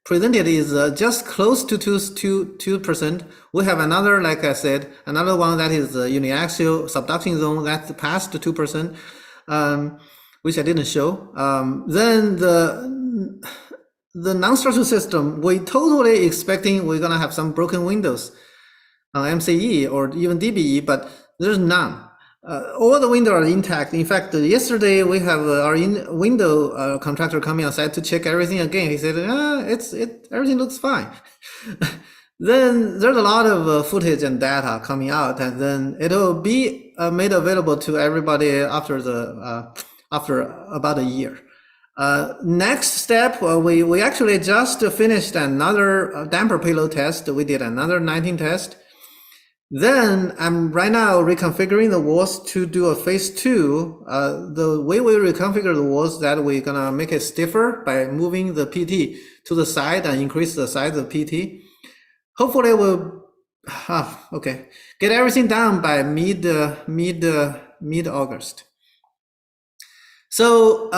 presented is just close to 2%. We have another, like I said, another one that is uniaxial subducting zone that's past 2%, which I didn't show. Then the non-structural system, we totally expecting we're gonna have some broken windows on MCE or even DBE, but there's none. All the windows are intact. In fact, yesterday we have our window contractor coming on site to check everything again. He said, everything looks fine. Then there's a lot of footage and data coming out, and then it'll be made available to everybody after about a year. Next step, we actually just finished another damper payload test. We did another 19 test. Then I'm right now reconfiguring the walls to do a phase 2. The way we reconfigure the walls that we're gonna make it stiffer by moving the PT to the side and increase the size of PT. Hopefully we'll get everything done by mid August. So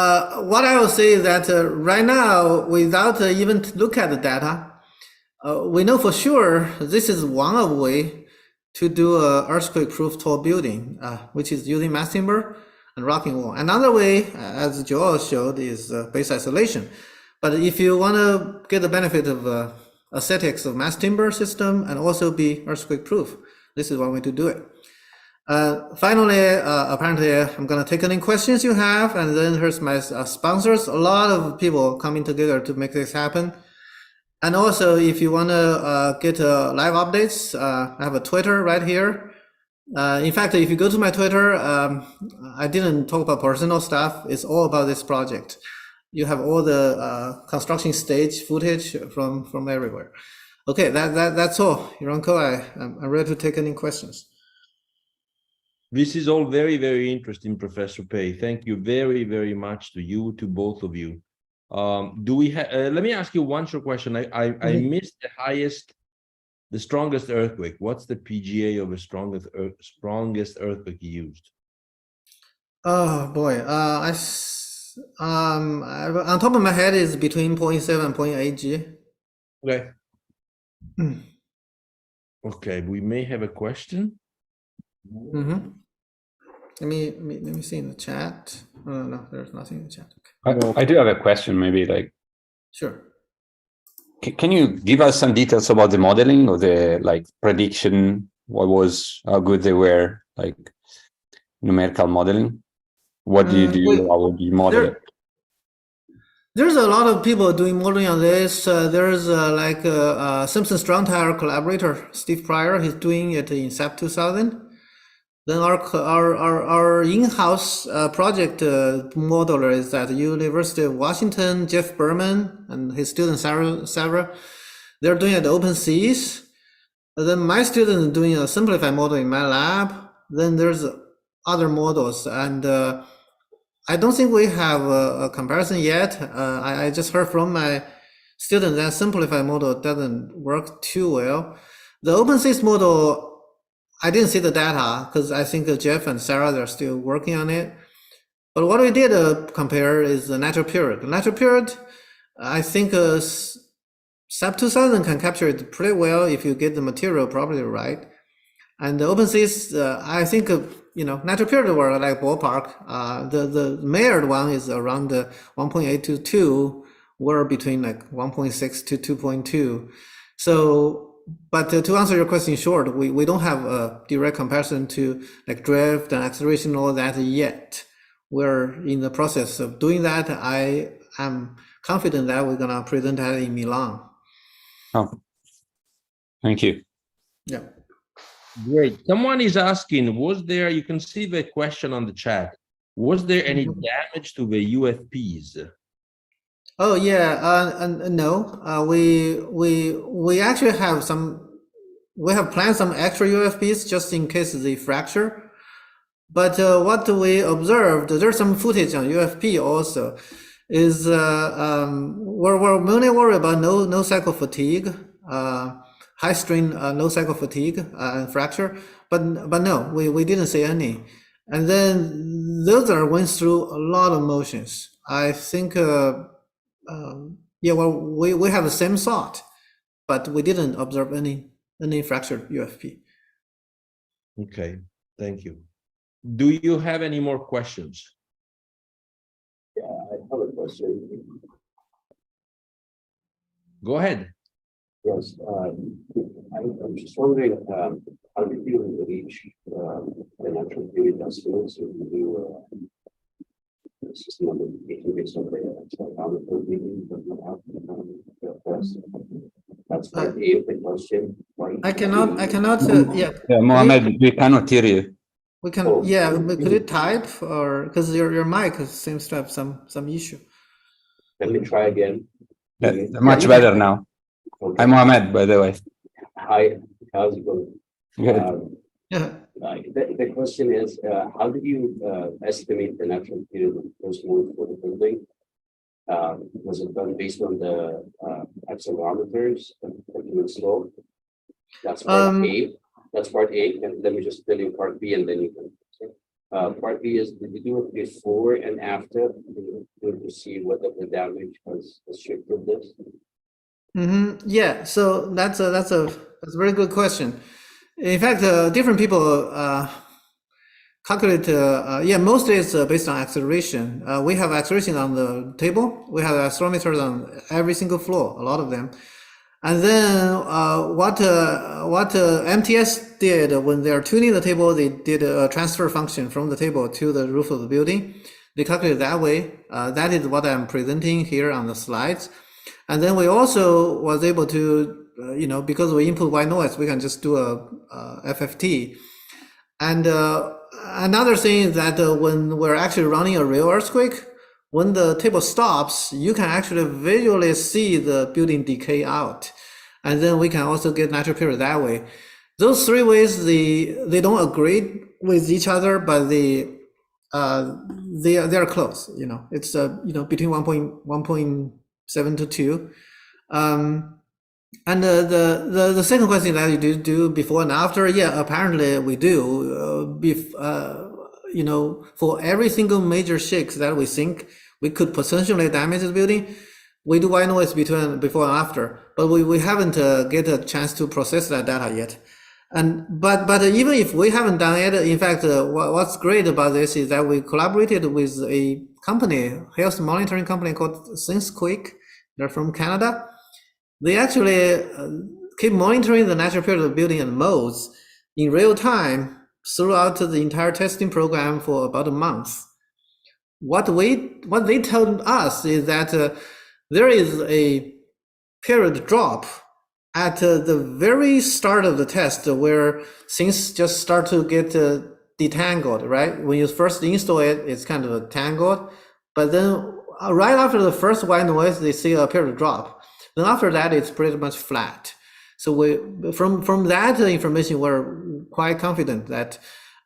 what I will say is that right now, without even look at the data, we know for sure this is one of way to do a earthquake-proof tall building, which is using mass timber and rocking wall. Another way, as Joel showed, is base isolation. But if you want to get the benefit of aesthetics of mass timber system and also be earthquake-proof, this is one way to do it. Finally, apparently, I'm going to take any questions you have, and then here's my sponsors. A lot of people coming together to make this happen. And also, if you want to get live updates, I have a Twitter right here. In fact, if you go to my Twitter, I didn't talk about personal stuff. It's all about this project. You have all the construction stage footage from everywhere. Okay, that's all. Hironko, I'm ready to take any questions. This is all very, very interesting, Professor Pei. Thank you very, very much to both of you. Do we have? Let me ask you one short question. I missed the strongest earthquake. What's the PGA of the strongest earthquake you used? Oh boy, on top of my head is between 0.7 and 0.8 G. Okay. Okay, we may have a question. Mm-hmm. Let me see in the chat. No, there's nothing in the chat. I do have a question, maybe like. Sure. Can you give us some details about the modeling or the like prediction? How good they were, like numerical modeling? What do you do? How would you model it? There's a lot of people doing modeling on this. There's Simpson Strong Tire collaborator, Steve Pryor, he's doing it in SAP 2000. Then our in-house project modeler is at University of Washington, Jeff Berman and his student Sarah. They're doing it at OpenSeas. Then my student is doing a simplified model in my lab. Then there's other models, and I don't think we have a comparison yet. I just heard from my student that simplified model doesn't work too well. The OpenSeas model, I didn't see the data because I think Jeff and Sarah, they're still working on it. But what we did compare is the natural period. The natural period, I think SAP 2000 can capture it pretty well if you get the material probably right. And the OpenSeas, I think, natural period were like ballpark. The measured one is around 1.8 to 2, were between like 1.6 to 2.2. So, but to answer your question short, we don't have a direct comparison to like drift and acceleration, all that yet. We're in the process of doing that. I am confident that we're gonna present that in Milan. Oh, thank you. Yeah. Great. Someone is asking, you can see the question on the chat. Was there any damage to the UFPs? Oh yeah, no. We actually have we have planned some extra UFPs just in case they fracture. But what we observed, there's some footage on UFP also, is we're mainly worried about no cycle fatigue, high strain no cycle fatigue and fracture. But no, we didn't see any. And then those went through a lot of motions. I think. We have the same thought, but we didn't observe any fractured UFP. Okay, thank you. Do you have any more questions? Yeah, I have a question. Go ahead. Yes, I'm just wondering how do you reach the natural period estimates if you do system on the based on that's part A of the question. I cannot. Yeah, Mohammed, we cannot hear you. We can. Could you type, or because your mic seems to have some issue. Let me try again. Much better now. Okay. I'm Mohammed, by the way. Hi, how's it going? Good. The question is, how do you estimate the natural period of first move for the building? Was it done based on the accelerometers and slope? That's part A. That's part A. And let me just tell you part B, and then you can say. Part B is, did you do it before and after to see whether the damage has shifted this? Yeah. So that's a very good question. In fact, different people calculate, mostly it's based on acceleration. We have acceleration on the table. We have accelerometers on every single floor, a lot of them. And then what MTS did when they're tuning the table, they did a transfer function from the table to the roof of the building. They calculate that way. That is what I'm presenting here on the slides. And then we also was able to, because we input white noise, we can just do a FFT. And another thing is that when we're actually running a real earthquake, when the table stops, you can actually visually see the building decay out. And then we can also get natural period that way. Those three ways, they don't agree with each other, but they are close. It's between 1.7 to 2. And the second question that you do before and after, apparently we do. For every single major shake that we think we could potentially damage the building, we do white noise between before and after, but we haven't get a chance to process that data yet. But even if we haven't done it, in fact, what's great about this is that we collaborated with a company, health monitoring company called ThinkQuick. They're from Canada. they actually keep monitoring the natural period of building and modes in real time throughout the entire testing program for about a month. What they told us is that there is a period drop at the very start of the test where things just start to get detangled, right? When you first install it, it's kind of tangled, but then right after the first white noise, they see a period drop. Then after that, it's pretty much flat. So from that information, we're quite confident that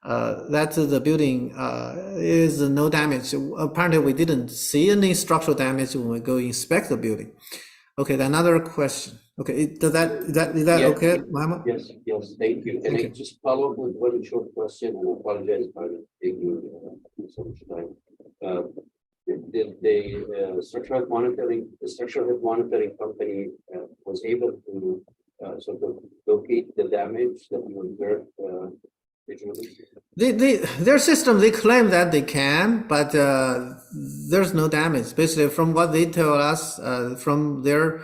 the building is no damage. Apparently, we didn't see any structural damage when we go inspect the building. Okay, another question. Okay, is that Yeah. okay, Mohammed? Yes, thank you. And I just follow up with one short question, and I apologize for taking so much time. The structural monitoring company was able to sort of locate the damage that you observed visually? Their system, they claim that they can, but there's no damage. Basically, from what they tell us, from their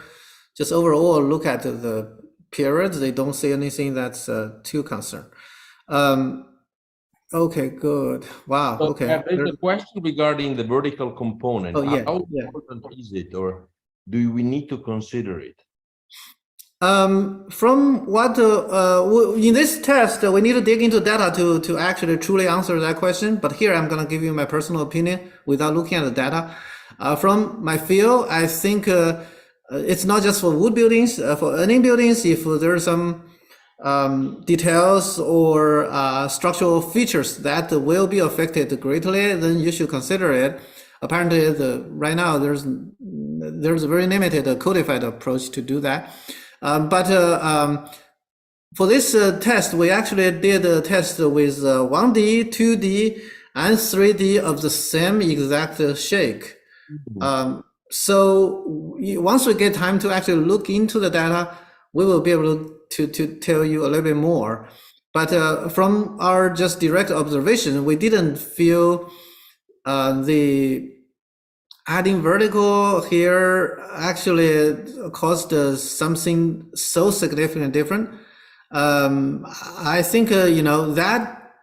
just overall look at the periods, they don't see anything that's too concerned. Okay, good. Wow. So, Okay. there's a question regarding the vertical component. Oh, yeah, How yeah. important is it, or do we need to consider it? From what in this test, we need to dig into data to actually truly answer that question. But here, I'm going to give you my personal opinion without looking at the data. From my field, I think it's not just for wood buildings. For any buildings, if there's some details or structural features that will be affected greatly, then you should consider it. Apparently, right now there's a very limited codified approach to do that. But for this test, we actually did a test with 1D, 2D, and 3D of the same exact shake. So once we get time to actually look into the data, we will be able to tell you a little bit more. But from our just direct observation, we didn't feel the adding vertical here actually caused something so significantly different. I think, that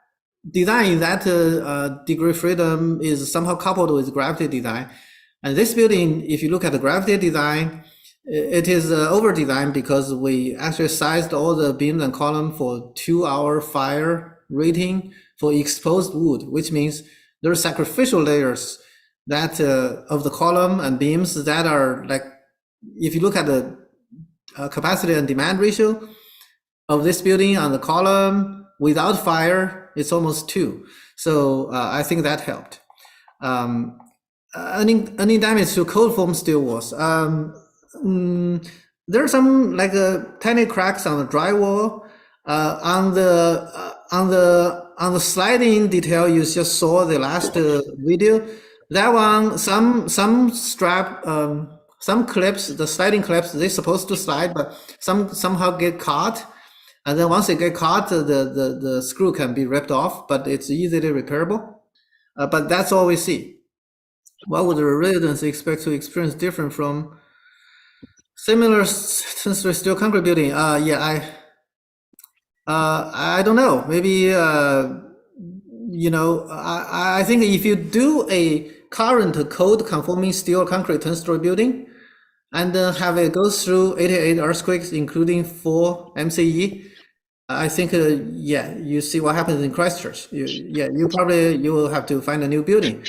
design, that degree freedom is somehow coupled with gravity design. And this building, if you look at the gravity design, it is over-designed because we actually sized all the beams and columns for 2-hour fire rating for exposed wood, which means there are sacrificial layers that of the column and beams that are like, if you look at the capacity and demand ratio of this building on the column without fire, it's almost 2. So I think that helped. Any damage to cold form steel walls. There are some like tiny cracks on the drywall. On the sliding detail you just saw the last video. That one, some strap, some clips, the sliding clips, they're supposed to slide, but somehow get caught. And then once they get caught, the screw can be ripped off, but it's easily repairable. But that's all we see. What would the residents expect to experience different from similar tensile steel concrete building? I don't know. Maybe, I think if you do a current code conforming steel concrete 10-story building and have it go through 88 earthquakes, including 4 MCE, I think, you see what happens in Christchurch. You will have to find a new building,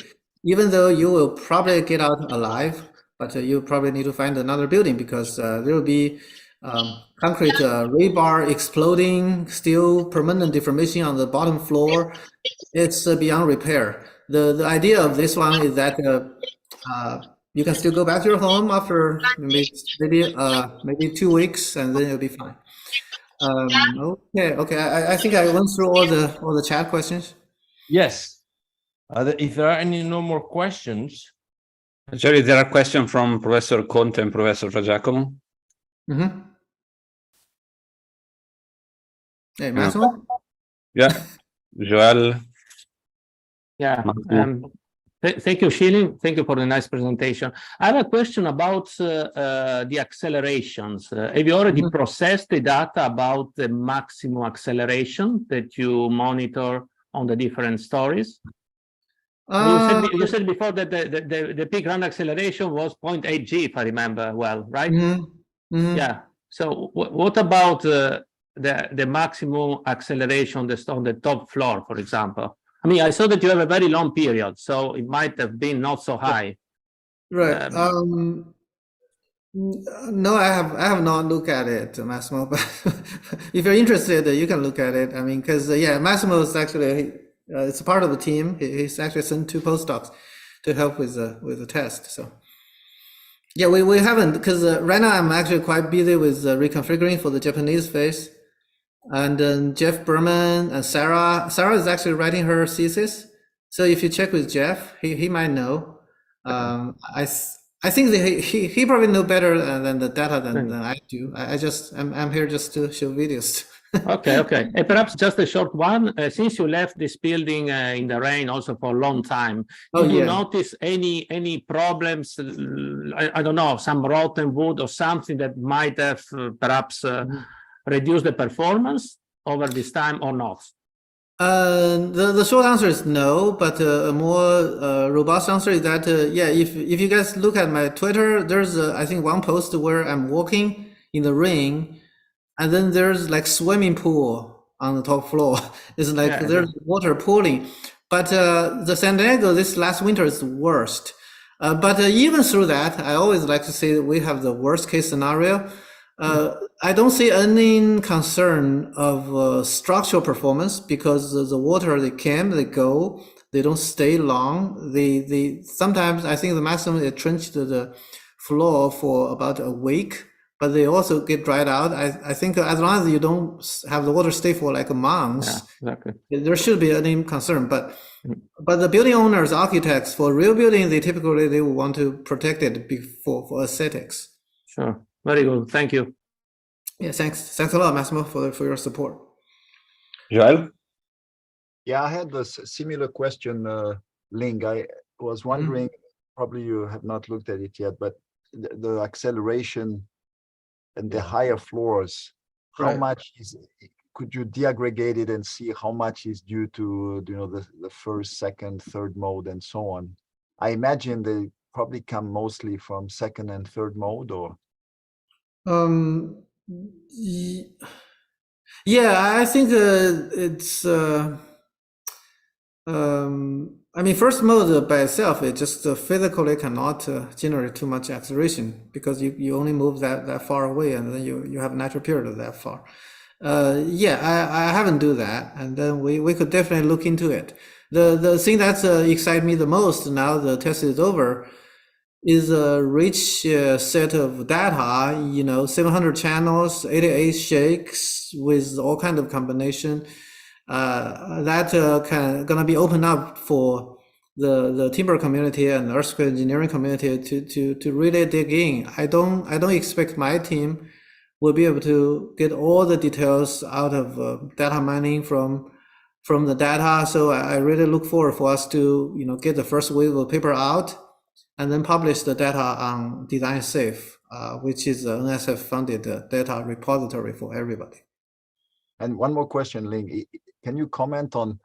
even though you will probably get out alive, but you probably need to find another building because there will be concrete rebar exploding, steel permanent deformation on the bottom floor. It's beyond repair. The idea of this one is that you can still go back to your home after maybe 2 weeks, and then it'll be fine. Okay. I think I went through all the chat questions. Yes. If there are no more questions. Actually, there are questions from Professor Conte and Professor Giacomo. Mm-hmm. Hey, Massimo? Yeah, Joel. Yeah. Massimo. Thank you, Shilin. Thank you for the nice presentation. I have a question about the accelerations. Have you already processed the data about the maximum acceleration that you monitor on the different stories? You said before that the peak run acceleration was 0.8 G, if I remember well, right? Yeah. So what about the maximum acceleration on the top floor, for example? I mean, I saw that you have a very long period, so it might have been not so high. Right. No, I have not looked at it, Massimo. But if you're interested, you can look at it. I mean, because yeah, Massimo is actually it's a part of the team. He's actually sent 2 postdocs to help with the test. So yeah, we haven't, because right now I'm actually quite busy with reconfiguring for the Japanese phase. And then Jeff Berman and Sarah is actually writing her thesis. So if you check with Jeff, he might know. I think that he probably know better than the data than I do. I'm here just to show videos. Okay. And perhaps just a short one. Since you left this building in the rain also for a long time, did you notice any problems? I don't know, some rotten wood or something that might have perhaps reduced the performance over this time or not? The short answer is no, but a more robust answer is that yeah, if you guys look at my Twitter, there's I think one post where I'm walking in the rain, and then there's like swimming pool on the top floor. It's like there's water pooling. But the San Diego this last winter is the worst. But even through that, I always like to say that we have the worst case scenario. I don't see any concern of structural performance, because the water, they come, they go, they don't stay long. They sometimes, I think the maximum they trench to the floor for about a week, but they also get dried out. I think as long as you don't have the water stay for like a month, there should be any concern. But the building owners, architects, for real building, they typically will want to protect it for aesthetics. Sure. Very good. Thank you. Yeah, thanks a lot, Massimo, for your support. Joel? Yeah, I had this similar question, Ling. I was wondering, probably you have not looked at it yet, but the acceleration and the higher floors, how much could you deaggregate it and see how much is due to the first, second, third mode and so on? I imagine they probably come mostly from second and third mode, or? Yeah, I think it's I mean, first mode by itself, it just physically cannot generate too much acceleration, because you only move that far away, and then you have a natural period of that far. Yeah, I haven't do that, and then we could definitely look into it. The thing that's excites me the most now the test is over is a rich set of data, 700 channels, 88 shakes with all kind of combination that gonna be opened up for the timber community and earthquake engineering community to really dig in. I don't expect my team will be able to get all the details out of data mining from the data. So I really look forward for us to get the first wave of paper out, and then publish the data on Design Safe, which is an NSF-funded data repository for everybody. And one more question, Ling. Can you comment on,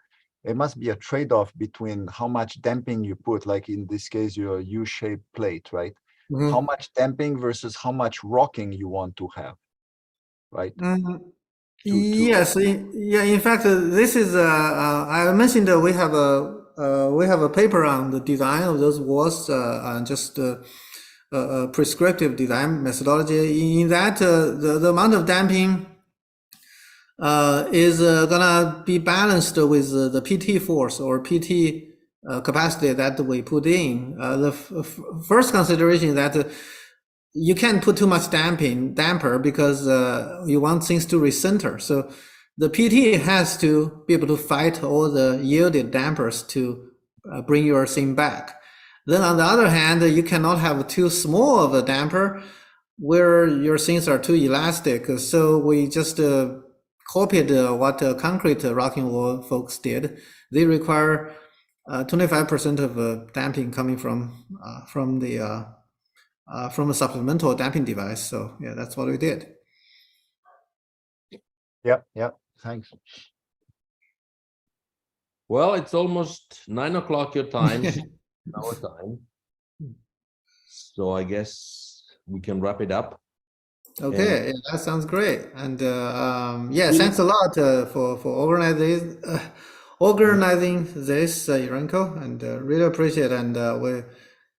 it must be a trade-off between how much damping you put, like in this case, your U-shaped plate, right? How much damping versus how much rocking you want to have, right? Yes, yeah. In fact, this is I mentioned that we have a paper on the design of those walls, just prescriptive design methodology. In that, the amount of damping is gonna be balanced with the PT force or PT capacity that we put in. The first consideration is that you can't put too much damper because you want things to recenter. So the PT has to be able to fight all the yielded dampers to bring your thing back. Then on the other hand, you cannot have too small of a damper where your things are too elastic. So we just copied what concrete rocking wall folks did. They require 25% of damping coming from a supplemental damping device. So yeah, that's what we did. Yeah, thanks. Well, it's almost 9 o'clock your time, our time. So I guess we can wrap it up. Okay, yeah, that sounds great. And yeah, Really- thanks a lot for organizing this, Irenko, and really appreciate it. And we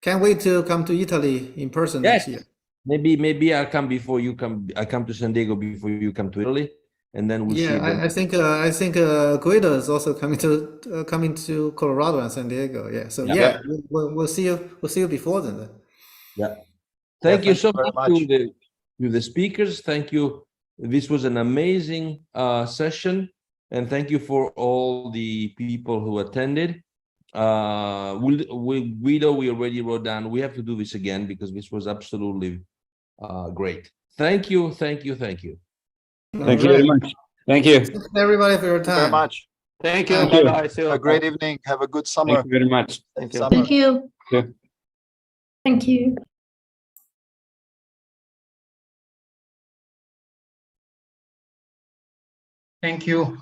can't wait to come to Italy in person Yes. next year. Maybe I'll come before you come. I come to San Diego before you come to Italy, and then we'll see. Yeah, I think Guido is also coming to Colorado and San Diego. Yeah, so Yeah. yeah, we'll see you. We'll see you before then. Yeah. Thank you thank so you very much much. to the speakers. Thank you. This was an amazing session, and thank you for all the people who attended. Guido, we already wrote down. We have to do this again because this was absolutely great. Thank you. Thank you All very right. much. Thank you. Thanks everybody for your Thank you very time. much. Thank you. Thank you. Bye-bye. See you. A great evening. Have a good summer. Thank you very much. Thank you. Summer. Thank you. Yeah. Thank you. Thank you.